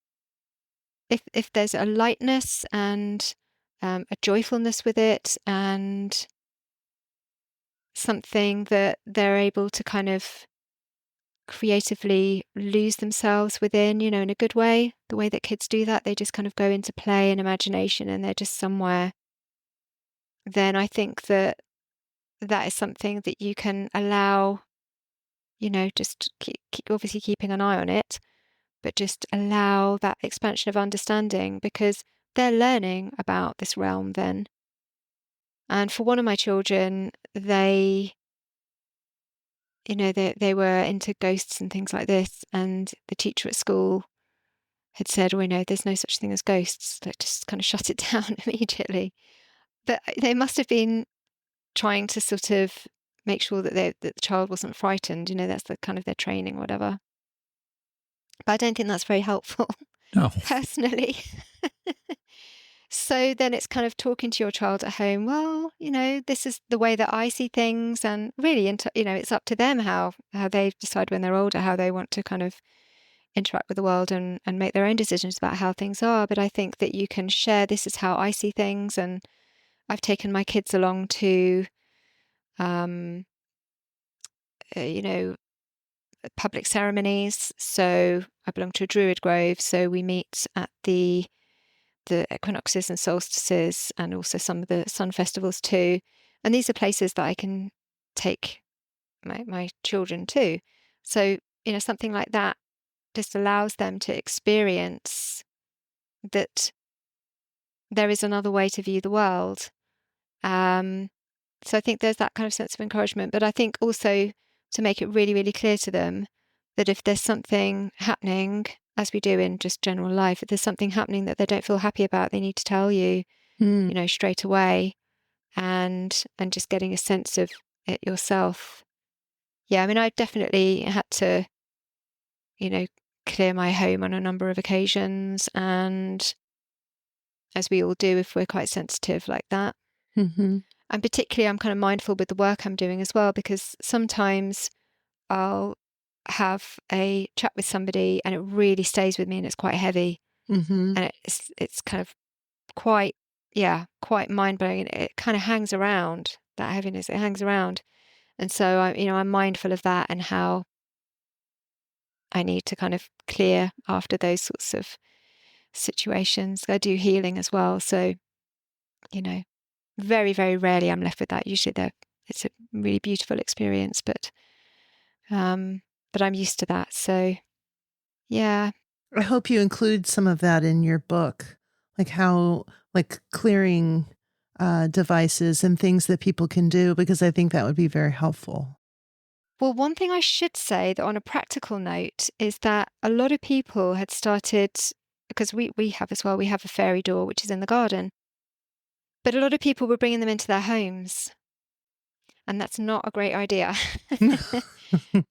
a lightness and a joyfulness with it, and something that they're able to kind of creatively lose themselves within, in a good way, the way that kids do that, they just kind of go into play and imagination and they're just somewhere, then I think that that is something that you can allow, just obviously keeping an eye on it, but just allow that expansion of understanding, because they're learning about this realm then. And for one of my children, they were into ghosts and things like this, and the teacher at school had said, "Oh, no, there's no such thing as ghosts." Like, just kind of shut it down immediately. But they must have been trying to sort of make sure that the child wasn't frightened. That's the kind of their training, whatever. But I don't think that's very helpful, No. personally. So then it's kind of talking to your child at home. Well, this is the way that I see things, and really, it's up to them how they decide when they're older, how they want to kind of interact with the world and make their own decisions about how things are. But I think that you can share, this is how I see things. And I've taken my kids along to, um, uh, you know, public ceremonies. So I belong to a Druid grove. So we meet at the equinoxes and solstices, and also some of the sun festivals too. And these are places that I can take my children to. So, something like that just allows them to experience that there is another way to view the world. Um, so I think there's that kind of sense of encouragement. But I think also to make it really, really clear to them that if there's something happening as we do in just general life. If there's something happening that they don't feel happy about, they need to tell you, Mm. you know, straight away, and just getting a sense of it yourself. Yeah, I mean, I definitely had to, you know, clear my home on a number of occasions, and as we all do if we're quite sensitive like that. Mm-hmm. And particularly, I'm kind of mindful with the work I'm doing as well, because sometimes I'll have a chat with somebody and it really stays with me and it's quite heavy, Mm-hmm. and it's kind of quite, yeah, quite mind-blowing. It kind of hangs around, that heaviness, it hangs around. And so I'm mindful of that and how I need to kind of clear after those sorts of situations. I do healing as well, so you know, very, very rarely I'm left with that. Usually it's a really beautiful experience, but I'm used to that. So yeah. I hope you include some of that in your book, like how, like clearing devices and things that people can do, because I think that would be very helpful. Well, one thing I should say that on a practical note is that a lot of people had started, because we have as well, we have a fairy door which is in the garden, but a lot of people were bringing them into their homes, and that's not a great idea.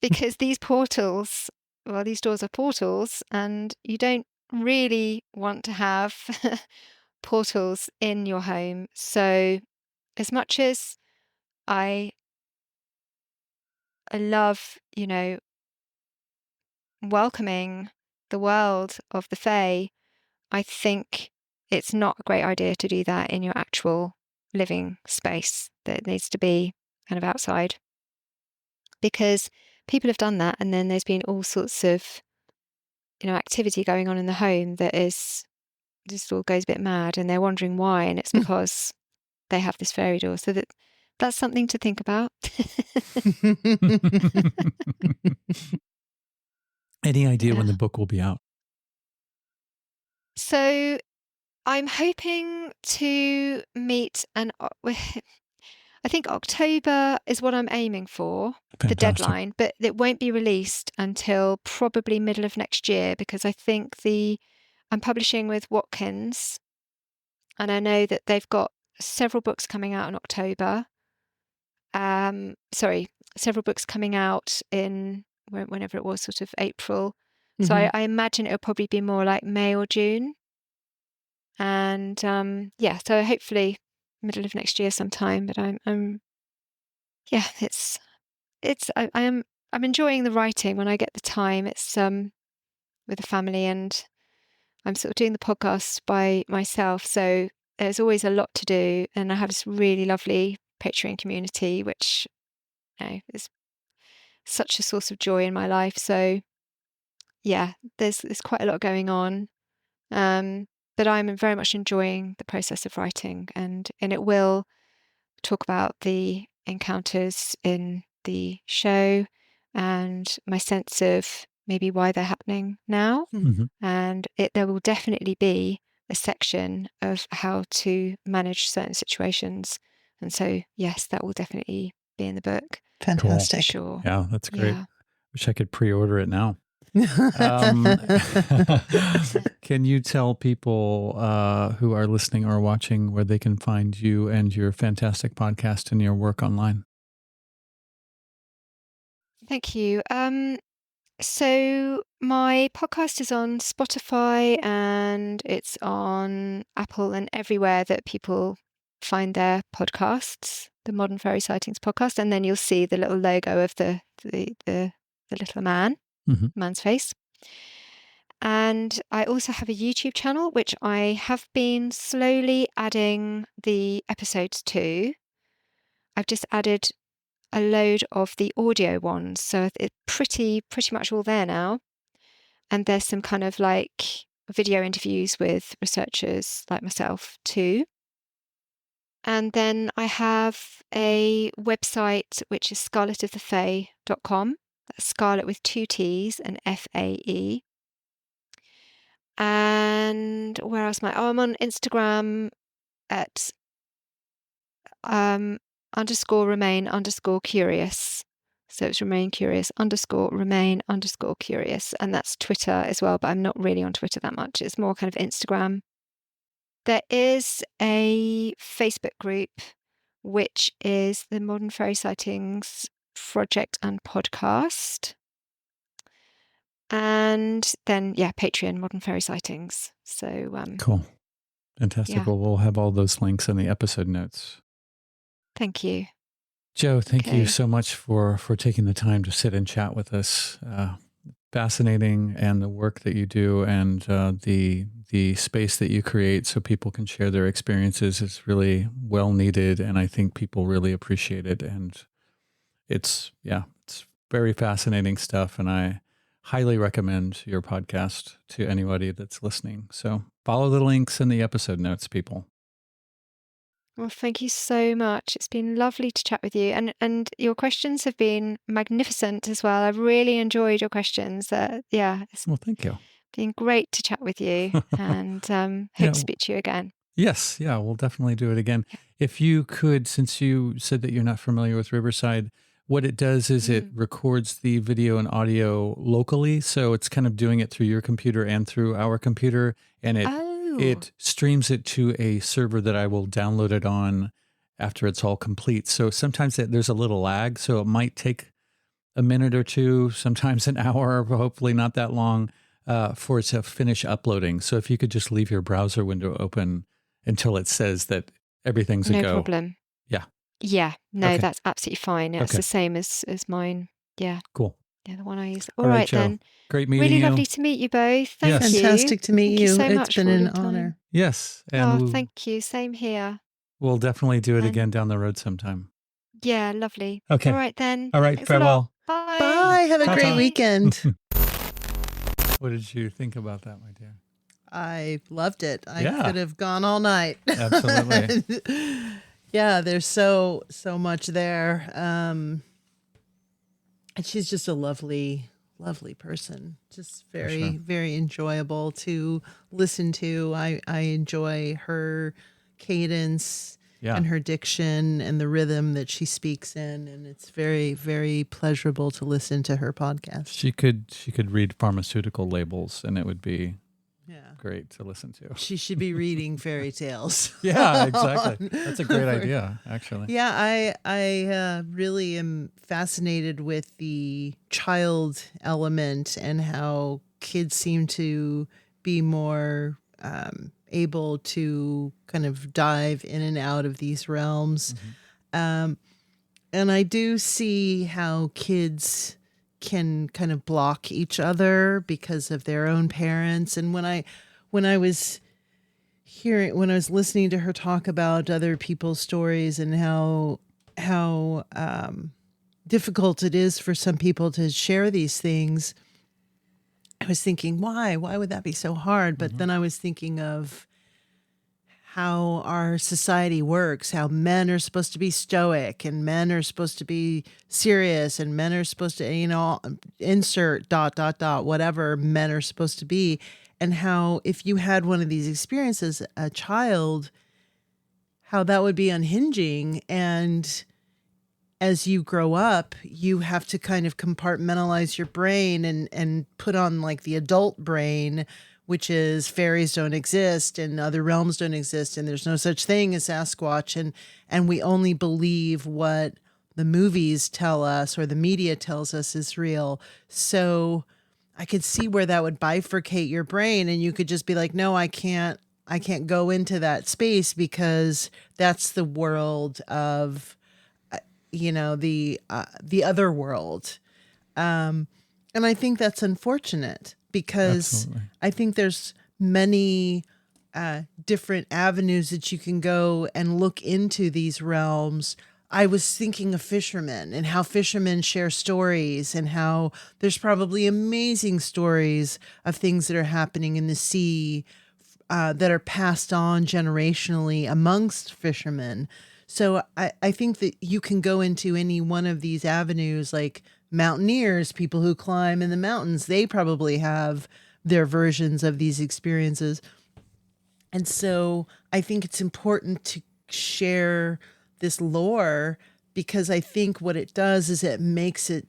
Because these portals, well, these doors are portals, and you don't really want to have portals in your home. So, as much as I love, welcoming the world of the Fae, I think it's not a great idea to do that in your actual living space. That it needs to be kind of outside, because people have done that, and then there's been all sorts of activity going on in the home that is just all goes a bit mad, and they're wondering why, and it's because they have this fairy door. So that's something to think about. Any idea when Yeah. the book will be out? So I'm hoping to meet I think October is what I'm aiming for, the Fantastic. deadline, but it won't be released until probably middle of next year, because I think I'm publishing with Watkins, and I know that they've got several books coming out in October. Sorry, several books coming out in whenever it was, sort of April. So Mhm. I imagine it'll probably be more like May or June. And yeah, so hopefully middle of next year sometime. But yeah, I'm enjoying the writing when I get the time. It's with the family, and I'm sort of doing the podcast by myself, so there's always a lot to do, and I have this really lovely Patreon community, which is such a source of joy in my life. So yeah, there's quite a lot going on, but I'm very much enjoying the process of writing, and it will talk about the encounters in the show and my sense of maybe why they're happening now. Mhm. And there will definitely be a section of how to manage certain situations. And so, yes, that will definitely be in the book Cool. for Fantastic. sure. Yeah, that's great. Yeah. Wish I could pre-order it now. Um, can you tell people who are listening or watching where they can find you and your fantastic podcast and your work online? Thank you. So my podcast is on Spotify, and it's on Apple and everywhere that people find their podcasts, the Modern Fairy Sightings podcast, and then you'll see the little logo of the little Mhm. man's face. And I also have a YouTube channel, which I have been slowly adding the episodes to. I've just added a load of the audio ones, so it's pretty much all there now. And there's some kind of like video interviews with researchers like myself too. And then I have a website which is scarletofthefae.com. That's Scarlet with two T's and FAE. And where else am I? Oh, I'm on Instagram at _remain_curious. So it's remain_curious_. And that's Twitter as well, but I'm not really on Twitter that much. It's more kind of Instagram. There is a Facebook group, which is the Modern Fairy Sightings Project and Podcast. And then, Patreon, Modern Fairy Sightings. So, Cool. Fantastic. Yeah. Well, we'll have all those links in the episode notes. Thank you. Jo, thank you Okay. so much for taking the time to sit and chat with us. Fascinating, and the work that you do, and the space that you create so people can share their experiences is really well needed, and I think people really appreciate it. And it's very fascinating stuff, and I highly recommend your podcast to anybody that's listening. So follow the links in the episode notes, people. Well, thank you so much. It's been lovely to chat with you, and your questions have been magnificent as well. I've really enjoyed your questions. It's Well, thank you. been great to chat with you, and hope to speak to you again. Yes, yeah, we'll definitely do it again. Yeah. If you could, since you said that you're not familiar with Riverside, what it does is it records the video and audio locally. So it's kind of doing it through your computer and through our computer. And it streams it to a server that I will download it on after it's all complete. So sometimes there's a little lag. So it might take a minute or two, sometimes an hour, hopefully not that long, for it to finish uploading. So if you could just leave your browser window open until it says that everything's a go. No problem. Yeah. Yeah. No, Okay. That's absolutely fine. It's Okay. the same as mine. Yeah. Cool. Yeah, the one I use. All right, right Jo. then. Great meeting you. Really lovely to meet you both. Thank Yes. you. Fantastic to meet Thank you. so It's much been for all an your time. honor. Yes. And Thank you. Same here. we'll definitely do it And- again down the road sometime. Yeah, lovely. Okay. All right then. All right. Thanks a lot. Farewell. Bye. Bye. Have a Ta-ta. great weekend. What did you think about that, my dear? I loved it. I Yeah. could have gone all night. Absolutely. Yeah, there's so much there. And she's just a lovely person. Just very, sure. very enjoyable to listen to. I enjoy her cadence Yeah. and her diction and the rhythm that she speaks in, and it's very, very pleasurable to listen to her podcast. She could read pharmaceutical labels and it would be Yeah. great to listen to. She should be reading fairy tales. Yeah, exactly. That's a great idea, actually. Yeah, I really am fascinated with the child element and how kids seem to be more able to kind of dive in and out of these realms. And I do see how kids can kind of block each other because of their own parents. And when I was listening to her talk about other people's stories and how difficult it is for some people to share these things, I was thinking, why would that be so hard? But then I was thinking of how our society works, how men are supposed to be stoic and men are supposed to be serious and men are supposed to, insert ... whatever men are supposed to be. And how if you had one of these experiences, a child, how that would be unhinging. And as you grow up, you have to kind of compartmentalize your brain and put on like the adult brain, which is fairies don't exist and other realms don't exist and there's no such thing as Sasquatch, and we only believe what the movies tell us or the media tells us is real. So I could see where that would bifurcate your brain, and you could just be like, no, I can't go into that space because that's the world of the other world. And I think that's unfortunate because Absolutely. I think there's many different avenues that you can go and look into these realms. I was thinking of fishermen and how fishermen share stories and how there's probably amazing stories of things that are happening in the sea that are passed on generationally amongst fishermen. So I think that you can go into any one of these avenues, like mountaineers, people who climb in the mountains. They probably have their versions of these experiences. And so I think it's important to share this lore because I think what it does is it makes it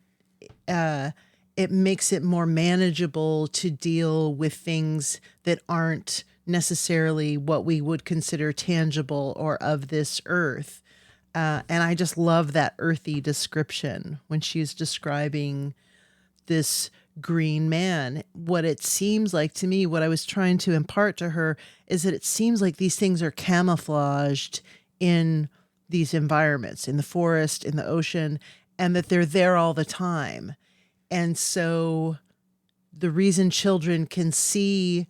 more manageable to deal with things that aren't necessarily what we would consider tangible or of this earth. And I just love that earthy description when she's describing this green man. What it seems like to me, what I was trying to impart to her, is that it seems like these things are camouflaged in these environments, in the forest, in the ocean, and that they're there all the time. And so the reason children can see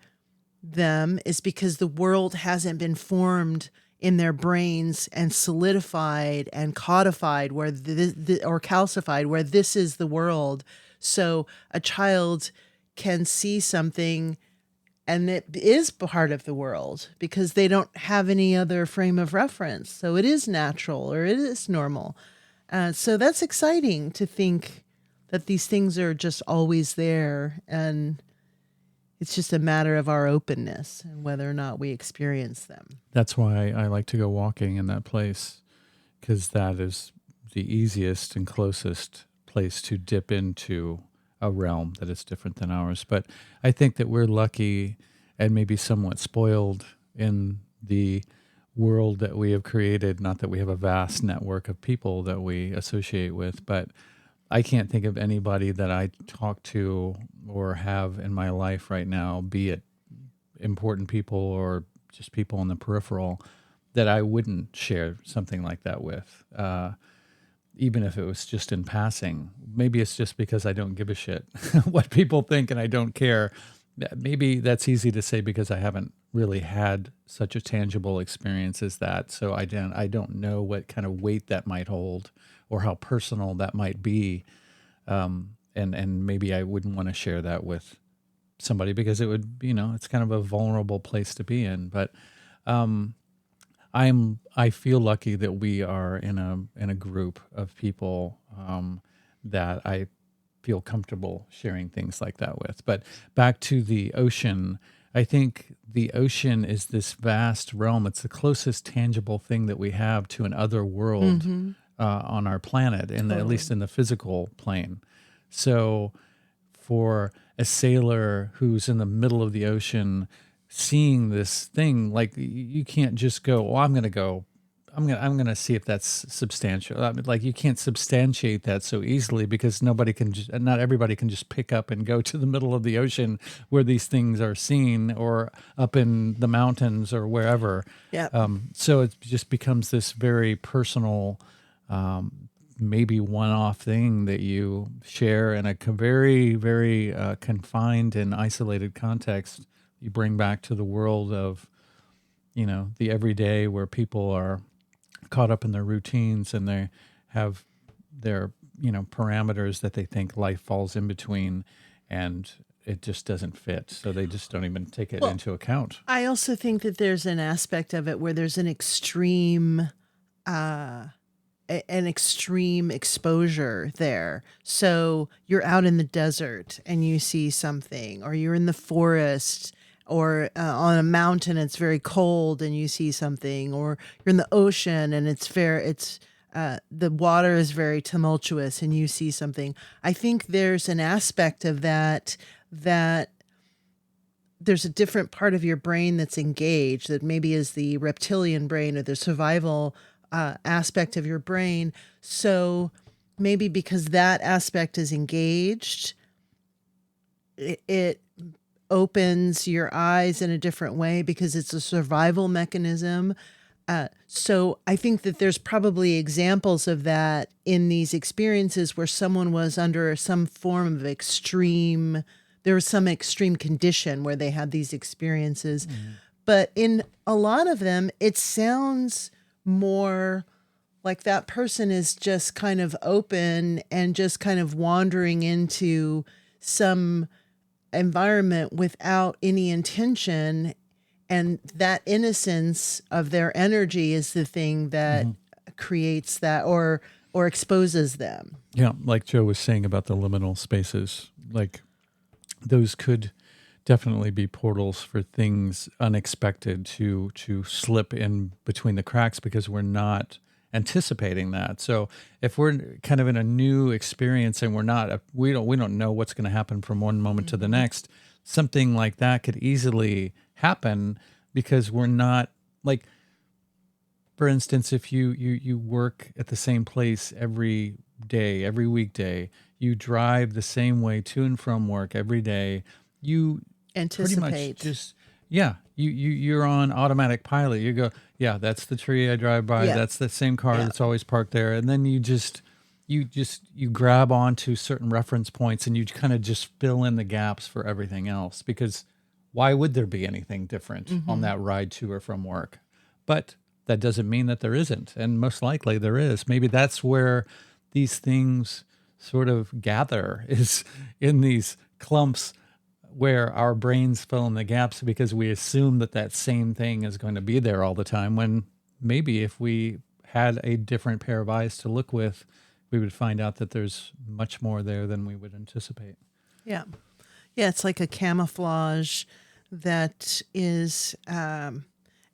them is because the world hasn't been formed in their brains and solidified and codified where or calcified where this is the world. So a child can see something and it is part of the world because they don't have any other frame of reference. So it is natural or it is normal. So that's exciting to think that these things are just always there, and it's just a matter of our openness and whether or not we experience them. That's why I like to go walking in that place, because that is the easiest and closest place to dip into a realm that is different than ours. But I think that we're lucky and maybe somewhat spoiled in the world that we have created. Not that we have a vast network of people that we associate with, but I can't think of anybody that I talk to or have in my life right now, be it important people or just people in the peripheral, that I wouldn't share something like that with, even if it was just in passing. Maybe it's just because I don't give a shit what people think and I don't care. Maybe that's easy to say because I haven't really had such a tangible experience as that. So I don't know what kind of weight that might hold or how personal that might be. And maybe I wouldn't want to share that with somebody because it would, it's kind of a vulnerable place to be in. But I feel lucky that we are in a group of people that I feel comfortable sharing things like that with. But back to the ocean, I think the ocean is this vast realm. It's the closest tangible thing that we have to an other world on our planet, at least in the physical plane. So for a sailor who's in the middle of the ocean, seeing this thing, like, you can't just go, well, I'm going to see if that's substantial. I mean, like, you can't substantiate that so easily because not everybody can just pick up and go to the middle of the ocean where these things are seen, or up in the mountains or wherever. Yeah. So it just becomes this very personal, maybe one-off thing that you share in a very, very confined and isolated context. You bring back to the world of, the everyday, where people are caught up in their routines and they have their, parameters that they think life falls in between, and it just doesn't fit. So they just don't even take it into account. I also think that there's an aspect of it where there's an extreme exposure there. So you're out in the desert and you see something, or you're in the forest, or on a mountain, it's very cold and you see something, or you're in the ocean and the water is very tumultuous and you see something. I think there's an aspect of that there's a different part of your brain that's engaged, that maybe is the reptilian brain or the survival aspect of your brain. So maybe because that aspect is engaged, it opens your eyes in a different way because it's a survival mechanism. So I think that there's probably examples of that in these experiences where someone was under some form of there was some extreme condition where they had these experiences. But in a lot of them, it sounds more like that person is just kind of open and just kind of wandering into some environment without any intention, and that innocence of their energy is the thing that creates that or exposes them. Yeah, like Joe was saying about the liminal spaces, like those could definitely be portals for things unexpected to slip in between the cracks, because we're not anticipating that. So if we're kind of in a new experience and we don't know what's going to happen from one moment to the next, something like that could easily happen because we're not like, for instance, if you work at the same place every day, every weekday, you drive the same way to and from work every day, you pretty much Anticipate. just, you're on automatic pilot. You go, yeah, that's the tree I drive by. Yeah. That's the same car Yeah. that's always parked there. And then you grab onto certain reference points and you kind of just fill in the gaps for everything else, because why would there be anything different on that ride to or from work? But that doesn't mean that there isn't. And most likely there is. Maybe that's where these things sort of gather, is in these clumps where our brains fill in the gaps because we assume that same thing is going to be there all the time, when maybe if we had a different pair of eyes to look with, we would find out that there's much more there than we would anticipate. Yeah. Yeah, it's like a camouflage that is an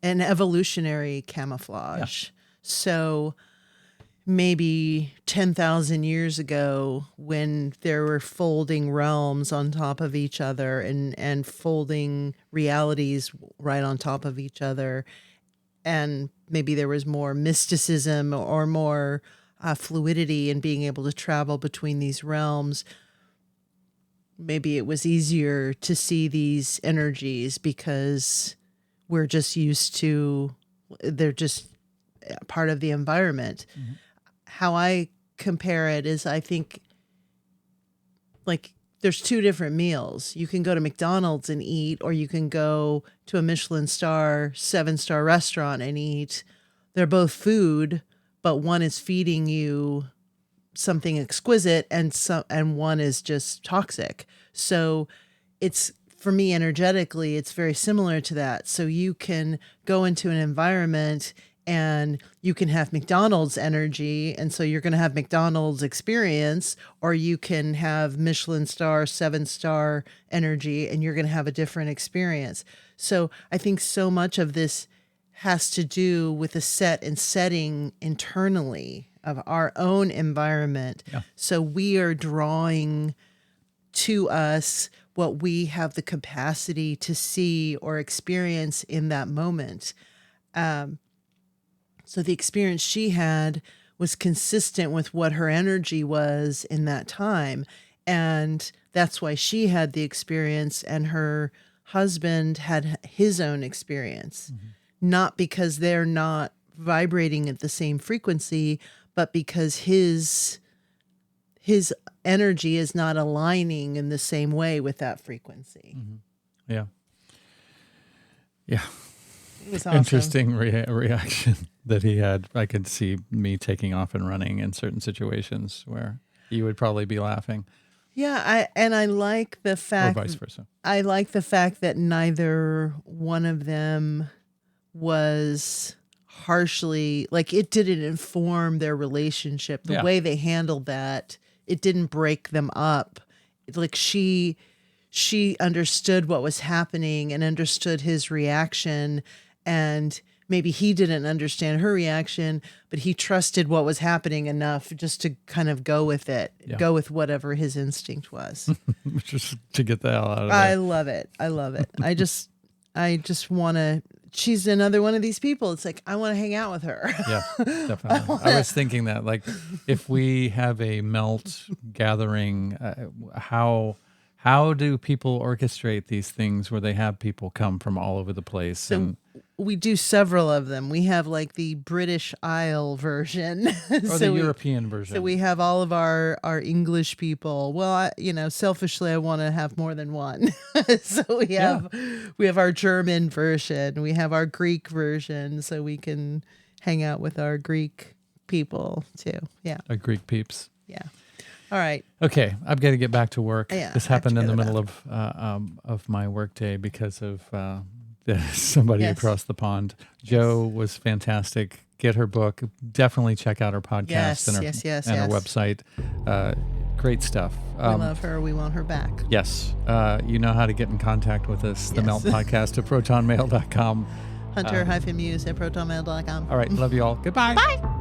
evolutionary camouflage. Yeah. So maybe 10,000 years ago, when there were folding realms on top of each other and folding realities right on top of each other, and maybe there was more mysticism or more fluidity in being able to travel between these realms, maybe it was easier to see these energies because we're just used to, they're just part of the environment. Mm-hmm. How I compare it is, I think, like, there's two different meals. You can go to McDonald's and eat, or you can go to a Michelin star, 7-star restaurant and eat. They're both food, but one is feeding you something exquisite and one is just toxic. So it's, for me, energetically, it's very similar to that. So you can go into an environment and you can have McDonald's energy, and so you're going to have McDonald's experience, or you can have Michelin star, 7-star energy, and you're going to have a different experience. So I think so much of this has to do with the set and setting internally of our own environment. Yeah. So we are drawing to us what we have the capacity to see or experience in that moment. So the experience she had was consistent with what her energy was in that time. And that's why she had the experience and her husband had his own experience. Mm-hmm. Not because they're not vibrating at the same frequency, but because his energy is not aligning in the same way with that frequency. Mm-hmm. Yeah. Yeah. It was awesome. Interesting reaction that he had. I could see me taking off and running in certain situations where you would probably be laughing. Yeah, I like the fact, or vice versa. I like the fact that neither one of them was harshly, like, it didn't inform their relationship. The way they handled that, it didn't break them up. Like, she understood what was happening and understood his reaction, and maybe he didn't understand her reaction, but he trusted what was happening enough just to kind of go with it, go with whatever his instinct was. Just to get the hell out of there. I love it. I just want to, she's another one of these people. It's like, I want to hang out with her. Yeah, definitely. I was thinking that, like, if we have a melt gathering, how do people orchestrate these things where they have people come from all over the place? So we do several of them. We have like the British Isle version. Or the European version. So we have all of our English people. Well, selfishly, I want to have more than one. So we have our German version. We have our Greek version, so we can hang out with our Greek people too. Yeah. Our Greek peeps. Yeah. All right. Okay, I've got to get back to work. Yeah, this happened in the middle of my workday because of somebody across the pond. Jo was fantastic. Get her book. Definitely check out her podcast and her website. Great stuff. We love her. We want her back. Yes. You know how to get in contact with us. The Melt Podcast at protonmail.com. Hunter-Muse at protonmail.com. All right. Love you all. Goodbye. Bye.